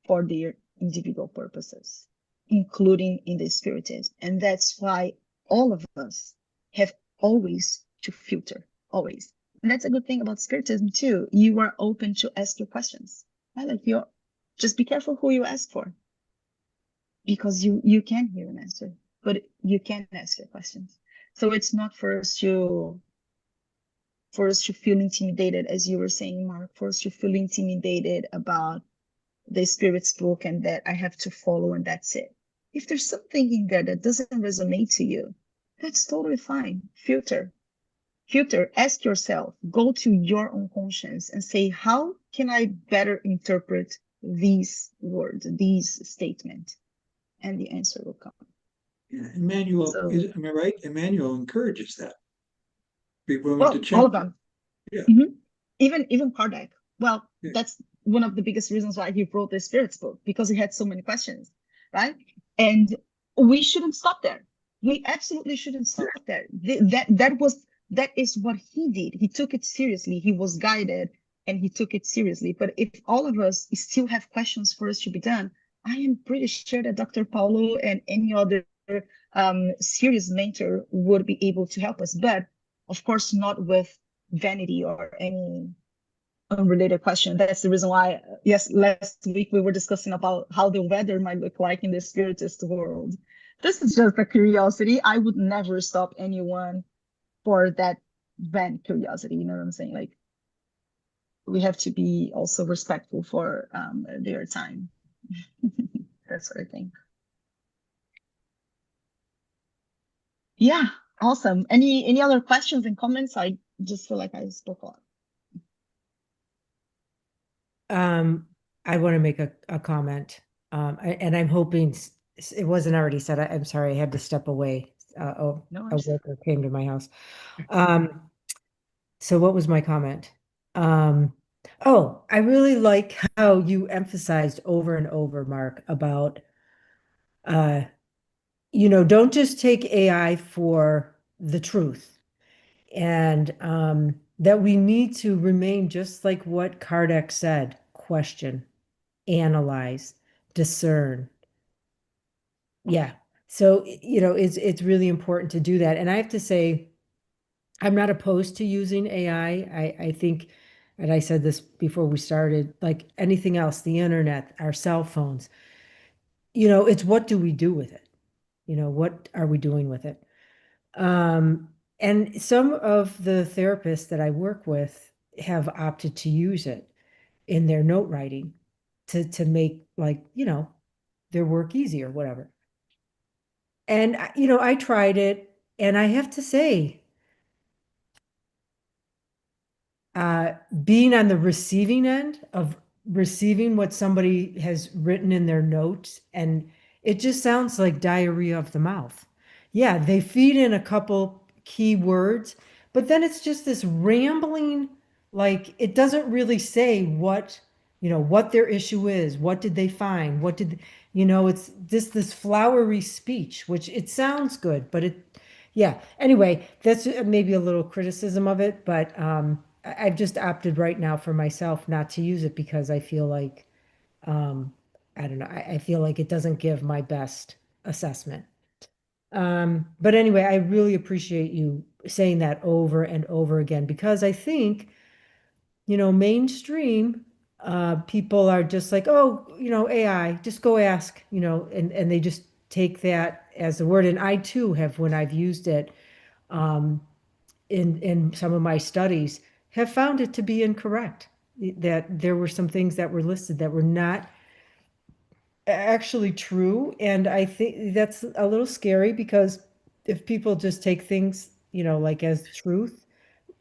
for their individual purposes, including in the Spiritism. And that's why all of us have always to filter, always. And that's a good thing about Spiritism too. You are open to ask your questions. Right? Like you're just be careful who you ask for, because you can hear an answer, but you can ask your questions. So it's not for us to for us to feel intimidated, as you were saying, Mark, for us to feel intimidated about the Spirit's book and that I have to follow and that's it. If there's something in there that doesn't resonate to you, that's totally fine. Filter, ask yourself, go to your own conscience and say, how can I better interpret these words, these statements? And the answer will come. Yeah, Emmanuel, So, am I right? Emmanuel encourages that. Be willing to well, check. all of them. Yeah. Even Kardec. Well, Yeah. that's one of the biggest reasons why he wrote the Spirits book, because he had so many questions, right? And we shouldn't stop there. We absolutely shouldn't stop there. That is what he did. He took it seriously. He was guided and he took it seriously. But if all of us still have questions for us to be done, I am pretty sure that Dr. Paulo and any other serious mentor would be able to help us. But of course, not with vanity or any unrelated question. That's the reason why, yes, last week we were discussing about how the weather might look like in the spiritist world. This is just a curiosity. I would never stop anyone for that vain curiosity. You know what I'm saying? Like, we have to be also respectful for their time. That's what I think. Yeah, awesome. Any other questions and comments? I just feel like I spoke a lot. I want to make a comment, and I'm hoping it wasn't already said. I'm sorry, I had to step away. No, A I'm worker came to my house. So what was my comment? Oh, I really like how you emphasized over and over, Mark, about don't just take AI for the truth, and that we need to remain just like what Kardec said: question, analyze, discern. Yeah. So, it's really important to do that. And I have to say, I'm not opposed to using AI. I think, and I said this before we started, like anything else, the internet, our cell phones, it's what do we do with it? What are we doing with it? And some of the therapists that I work with have opted to use it in their note writing to make, like, their work easier, whatever. And I tried it, and I have to say, being on the receiving end of receiving what somebody has written in their notes, and it just sounds like diarrhea of the mouth. Yeah, they feed in a couple key words, but then it's just this rambling, like it doesn't really say what their issue is, what did they find, it's just this flowery speech, which it sounds good, but yeah. Anyway, that's maybe a little criticism of it, but I've just opted right now for myself not to use it because I feel like, I don't know, I feel like it doesn't give my best assessment. But anyway, I really appreciate you saying that over and over again, because I think, mainstream people are just like, oh, AI, just go ask, and they just take that as the word. And I too have, when I've used it, in some of my studies, have found it to be incorrect, that there were some things that were listed that were not actually true. And I think that's a little scary, because if people just take things, like as truth,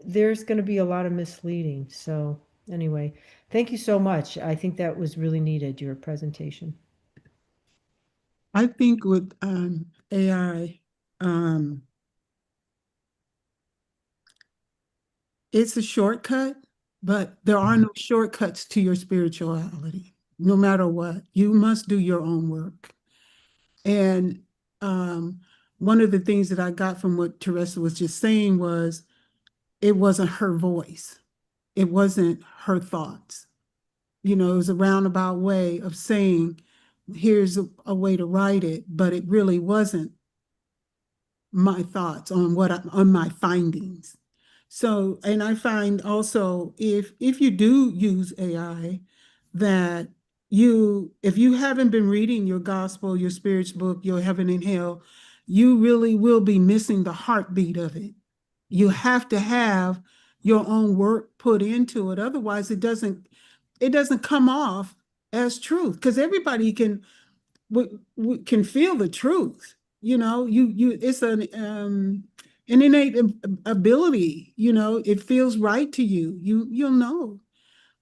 there's going to be a lot of misleading. So anyway, thank you so much. I think that was really needed, your presentation. I think with AI, it's a shortcut, but there are no shortcuts to your spirituality. No matter what, you must do your own work. And one of the things that I got from what Teresa was just saying was, it wasn't her voice. It wasn't her thoughts. It was a roundabout way of saying, here's a way to write it, but it really wasn't my thoughts on on my findings. So, and I find also, if you do use AI, that if you haven't been reading your gospel, your spirits book, your heaven and hell, you really will be missing the heartbeat of it. You have to have your own work put into it. Otherwise, it doesn't come off as truth, because everybody can feel the truth. It's an innate ability. It feels right to you. You'll know.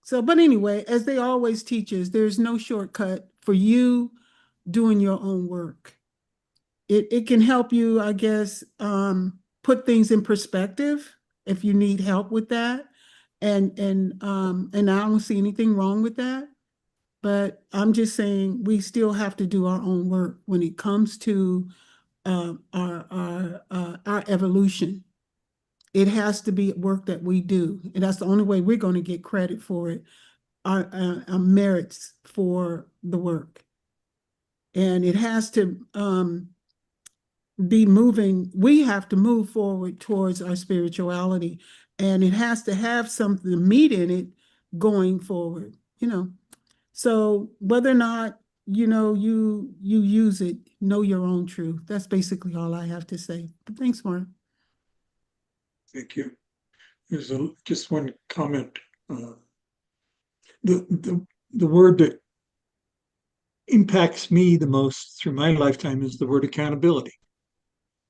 So, but anyway, as they always teach us, there's no shortcut for you doing your own work. It can help you, I guess, put things in perspective if you need help with that. And I don't see anything wrong with that. But I'm just saying we still have to do our own work when it comes to our evolution. It has to be work that we do, and that's the only way we're going to get credit for it. Our merits for the work, and it has to be moving. We have to move forward towards our spirituality, and it has to have something meat in it going forward. So whether or not you use it, know your own truth. That's basically all I have to say. But thanks, Mark. Thank you. There's just one comment. The word that impacts me the most through my lifetime is the word accountability.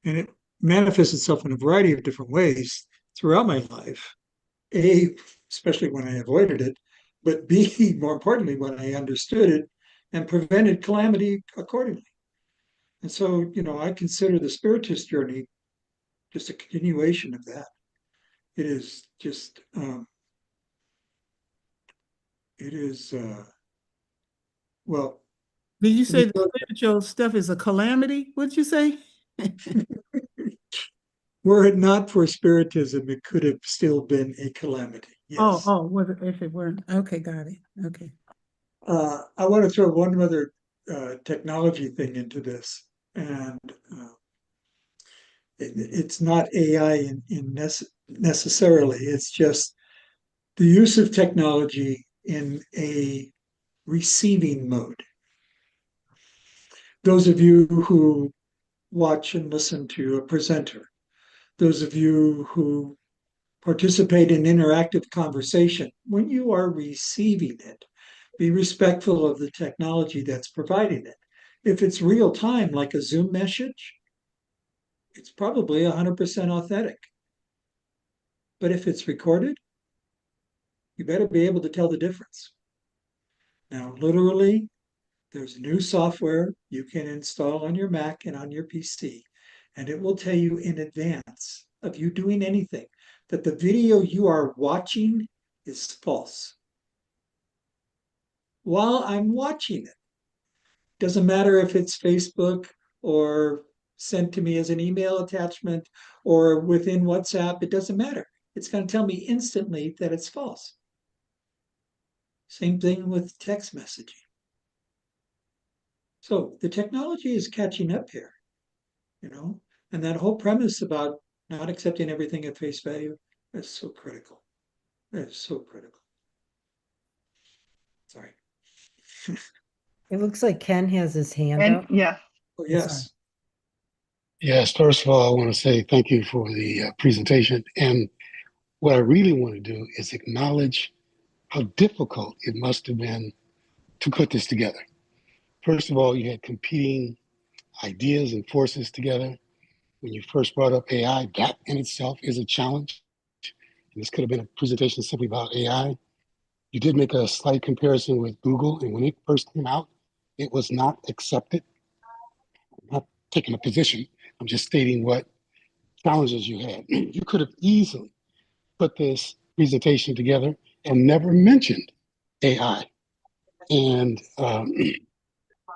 And it manifests itself in a variety of different ways throughout my life. A, especially when I avoided it, but B, more importantly, when I understood it and prevented calamity accordingly. And so, I consider the Spiritist journey just a continuation of that. It is just, well. Did you say the spiritual stuff is a calamity? What'd you say? Were it not for Spiritism, it could have still been a calamity. Yes. If it weren't. Okay, got it. Okay. I want to throw one other technology thing into this, and it's not AI necessarily. It's just the use of technology in a receiving mode. Those of you who watch and listen to a presenter, those of you who participate in interactive conversation, when you are receiving it, be respectful of the technology that's providing it. If it's real time, like a Zoom message, it's probably 100% authentic. But if it's recorded, you better be able to tell the difference. Now, literally, there's new software you can install on your Mac and on your PC, and it will tell you in advance of you doing anything that the video you are watching is false. While I'm watching it, doesn't matter if it's Facebook or sent to me as an email attachment or within WhatsApp, it doesn't matter. It's going to tell me instantly that it's false. Same thing with text messaging. So the technology is catching up here, and that whole premise about not accepting everything at face value is so critical. That is so critical. Sorry. It looks like Ken has his hand And up. yeah, Oh, yes. Yes, first of all, I want to say thank you for the presentation. And what I really want to do is acknowledge how difficult it must have been to put this together. First of all, you had competing ideas and forces together. When you first brought up AI, that in itself is a challenge. And this could have been a presentation simply about AI. You did make a slight comparison with Google, and when it first came out, it was not accepted. I'm not taking a position, I'm just stating what challenges you had. You could have easily put this presentation together and never mentioned AI. And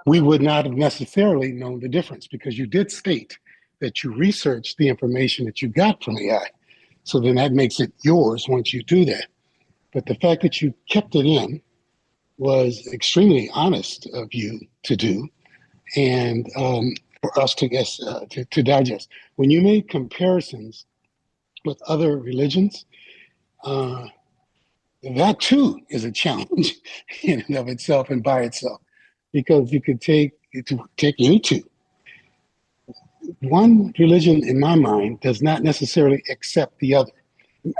we would not have necessarily known the difference, because you did state that you researched the information that you got from AI. So then that makes it yours once you do that. But the fact that you kept it in was extremely honest of you to do, and for us to guess to digest. When you made comparisons with other religions, that too is a challenge in and of itself and by itself, because you could take any two. One religion, in my mind, does not necessarily accept the other.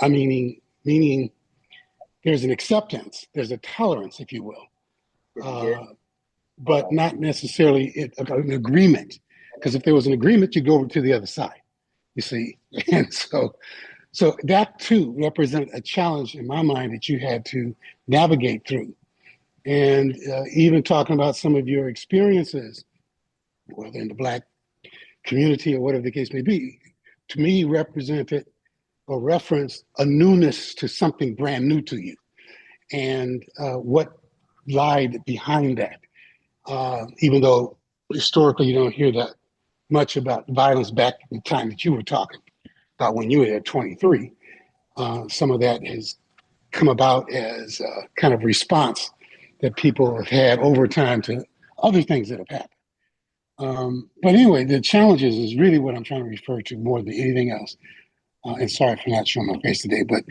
I mean, meaning there's an acceptance, there's a tolerance, if you will, but not necessarily an agreement. Because if there was an agreement, you go over to the other side, you see. And so that too represents a challenge in my mind that you had to navigate through. And even talking about some of your experiences, whether in the Black community or whatever the case may be, to me represented or referenced a newness to something brand new to you, and what lied behind that. Even though historically you don't hear that much about violence back in the time that you were talking about when you were at 23, some of that has come about as a kind of response that people have had over time to other things that have happened. But anyway, the challenges is really what I'm trying to refer to more than anything else. And sorry for not showing my face today, but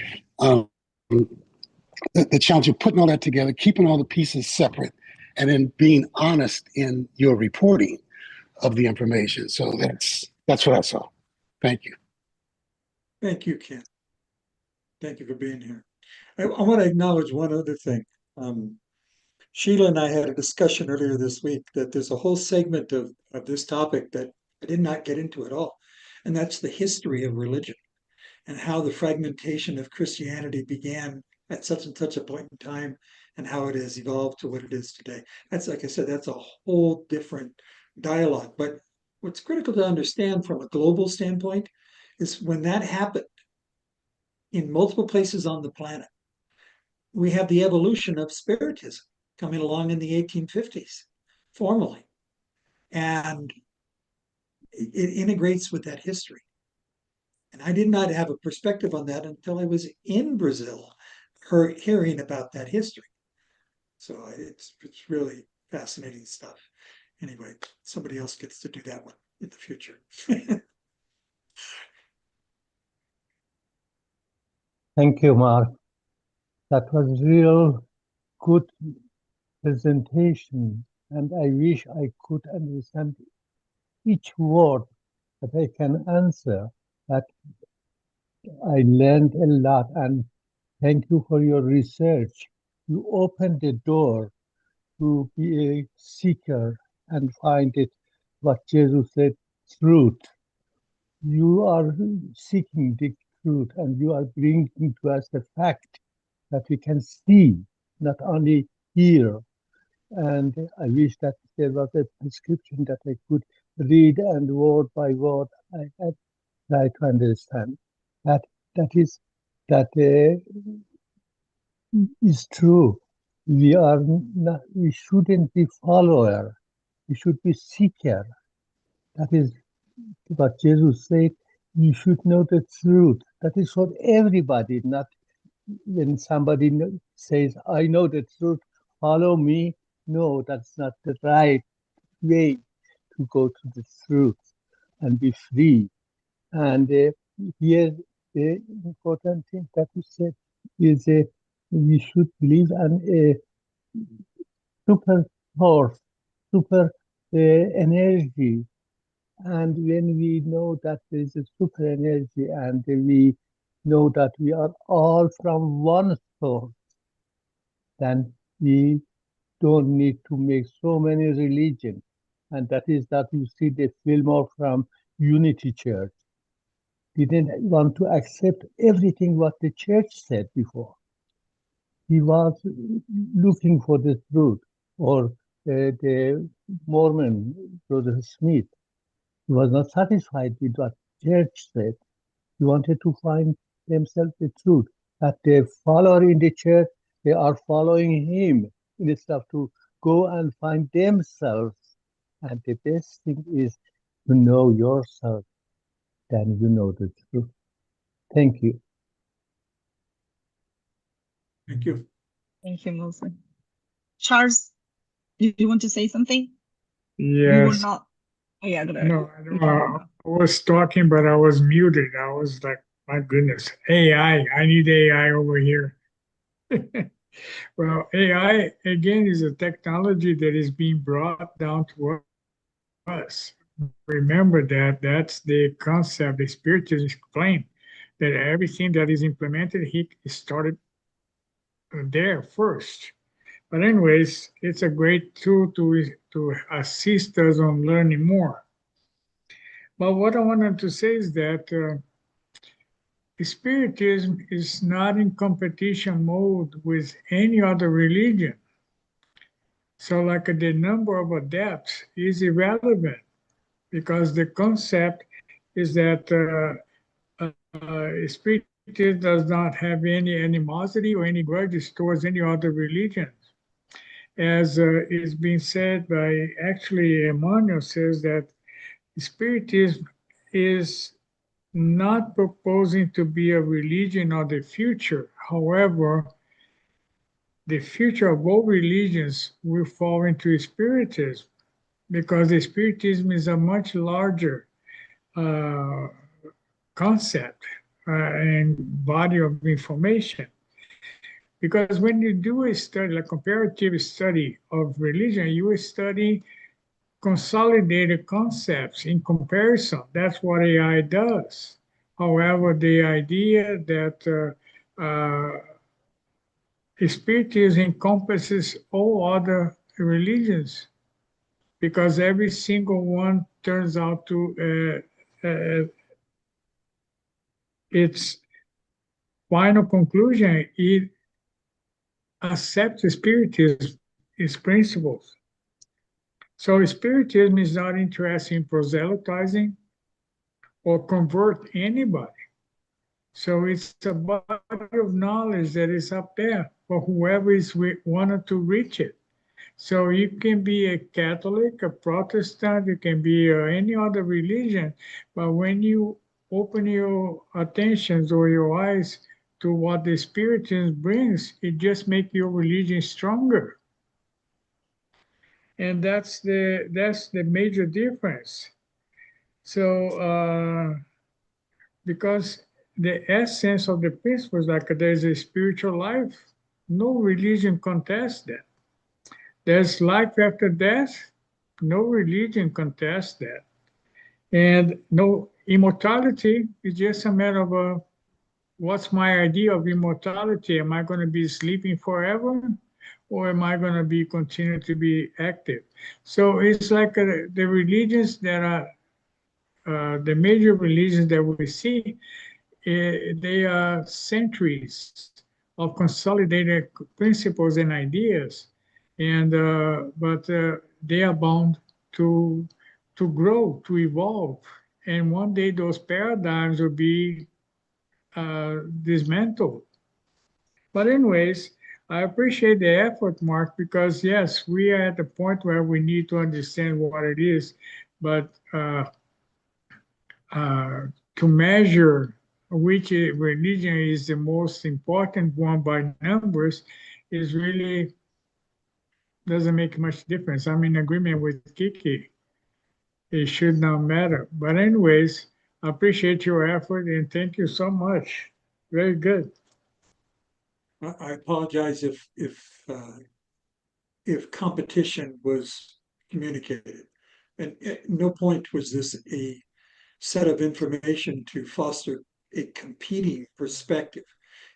the challenge of putting all that together, keeping all the pieces separate, and then being honest in your reporting of the information. So that's what I saw. Thank you. Thank you, Ken. Thank you for being here. I want to acknowledge one other thing. Sheila and I had a discussion earlier this week that there's a whole segment of this topic that I did not get into at all, and that's the history of religion and how the fragmentation of Christianity began at such and such a point in time and how it has evolved to what it is today. That's, like I said, that's a whole different dialogue. But what's critical to understand from a global standpoint is when that happened in multiple places on the planet, we have the evolution of Spiritism coming along in the 1850s, formally. And it integrates with that history. And I did not have a perspective on that until I was in Brazil, hearing about that history. So it's really fascinating stuff. Anyway, somebody else gets to do that one in the future. Thank you, Mark. That was real good presentation, and I wish I could understand each word that I can answer. That I learned a lot, and thank you for your research. You opened the door to be a seeker and find it, what Jesus said, truth. You are seeking the truth, and you are bringing to us the fact that we can see, not only hear. And I wish that there was a prescription that I could read, and word by word I had try to understand. That is true. We shouldn't be follower. We should be seeker. That is what Jesus said. You should know the truth. That is for everybody, not when somebody says, I know the truth, follow me. No, that's not the right way to go to the truth and be free. And here, the important thing that you said is we should believe in a super force, super energy. And when we know that there is a super energy and we know that we are all from one source, then we don't need to make so many religions. And that is that you see the Fillmore from Unity Church didn't want to accept everything what the church said before. He was looking for the truth, or the Mormon, Brother Smith. He was not satisfied with what church said. He wanted to find themselves the truth. That the follower in the church, they are following him instead of to go and find themselves. And the best thing is to know yourself, then you know the truth. Thank you. Thank you. Thank you, Wilson. Charles, do you want to say something? You were Yes. not. Oh, yeah, No, I was talking, but I was muted. I was like, my goodness, AI. I need AI over here. Well, AI, again, is a technology that is being brought down to us. Remember that that's the concept, the Spiritism claim, that everything that is implemented, he started there first. But anyways, it's a great tool to assist us on learning more. But what I wanted to say is that Spiritism is not in competition mode with any other religion. So like the number of adepts is irrelevant because the concept is that Spiritism does not have any animosity or any grudges towards any other religion. As is being said by, actually, Emmanuel says that Spiritism is not proposing to be a religion of the future. However, the future of all religions will fall into Spiritism because the Spiritism is a much larger uh, concept and body of information. Because when you do a study, like comparative study of religion, you will study consolidated concepts in comparison. That's what AI does. However, the idea that Spiritism encompasses all other religions because every single one turns out to its final conclusion, it accepts Spiritism, its principles. So Spiritism is not interested in proselytizing or convert anybody. So it's a body of knowledge that is up there for whoever is wanted to reach it. So you can be a Catholic, a Protestant, you can be any other religion, but when you open your attentions or your eyes to what the Spiritism brings, it just makes your religion stronger. And that's the major difference. So because the essence of the principle is like there's a spiritual life, no religion contests that. There's life after death, no religion contests that. And no immortality is just a matter of what's my idea of immortality? Am I going to be sleeping forever? Or am I going to be continue to be active? So it's like the religions that are the major religions that we see, they are centuries of consolidated principles and ideas, and but they are bound to grow, to evolve, and one day those paradigms will be dismantled. But anyways, I appreciate the effort, Mark, because yes, we are at the point where we need to understand what it is, but to measure which religion is the most important one by numbers is really doesn't make much difference. I'm in agreement with Kiki. It should not matter. But anyways, I appreciate your effort and thank you so much. Very good. I apologize if competition was communicated. And at no point was this a set of information to foster a competing perspective.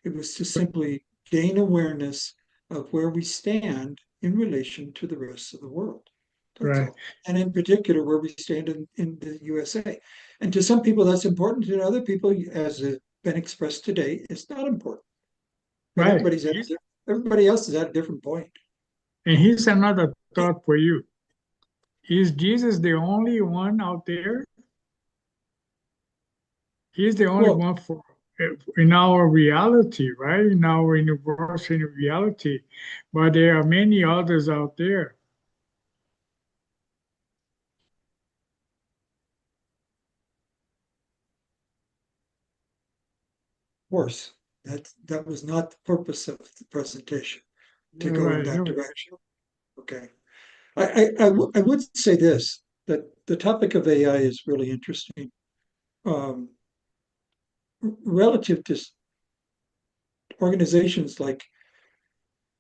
It was to simply gain awareness of where we stand in relation to the rest of the world. That's Right. all. And in particular, where we stand in the USA. And to some people, that's important. To other people, as has been expressed today, it's not important. But Right. everybody else is at a different point. And here's another thought for you. Is Jesus the only one out there? He's the only Well, one for in our reality, right? In our universal reality. But there are many others out there. course, that was not the purpose of the presentation, to go in Right. that direction. Okay. I would say this, that the topic of AI is really interesting. Um, Relative to organizations like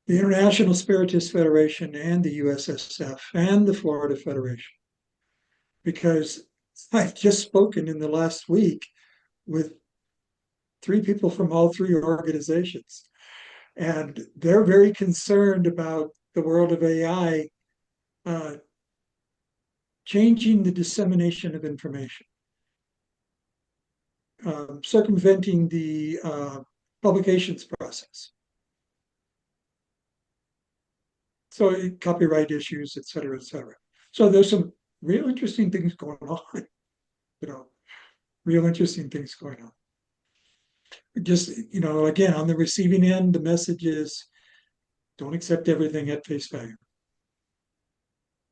the International Spiritist Federation and the USSF and the Florida Federation, because I've just spoken in the last week with 3 people from all 3 organizations. And they're very concerned about the world of AI changing the dissemination of information, circumventing the publications process. So copyright issues, et cetera, et cetera. So there's some real interesting things going on, real interesting things going on. Just, again, on the receiving end, the message is don't accept everything at face value.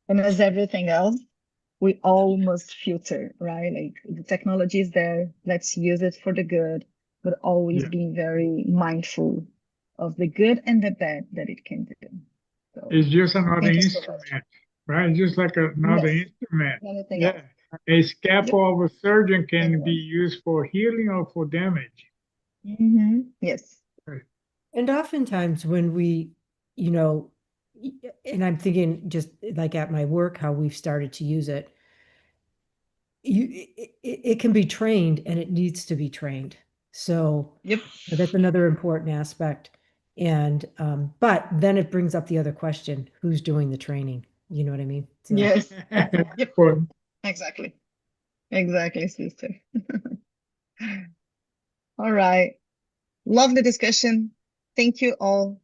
And as everything else, we all must filter, right? Like the technology is there, let's use it for the good, but always being very mindful of the good and the bad that it can do. So It's just another thank you so much. instrument, right? Just like another Yes, instrument. anything Yeah. else. A scalpel of a surgeon can Anyone. be used for healing or for damage. Yes. And oftentimes when we, and I'm thinking just like at my work, how we've started to use it, it can be trained and it needs to be trained. So Yep. that's another important aspect. And, but then it brings up the other question, who's doing the training? You know what I mean? So. Yes. Yep. Important. Exactly. Exactly, sister. All right. Lovely discussion. Thank you all.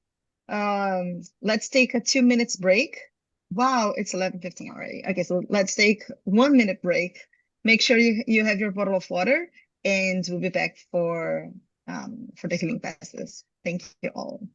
Let's take a 2 minutes break. Wow, it's 11:15 already. Okay, so let's take 1 minute break. Make sure you have your bottle of water, and we'll be back for the healing passes. Thank you all.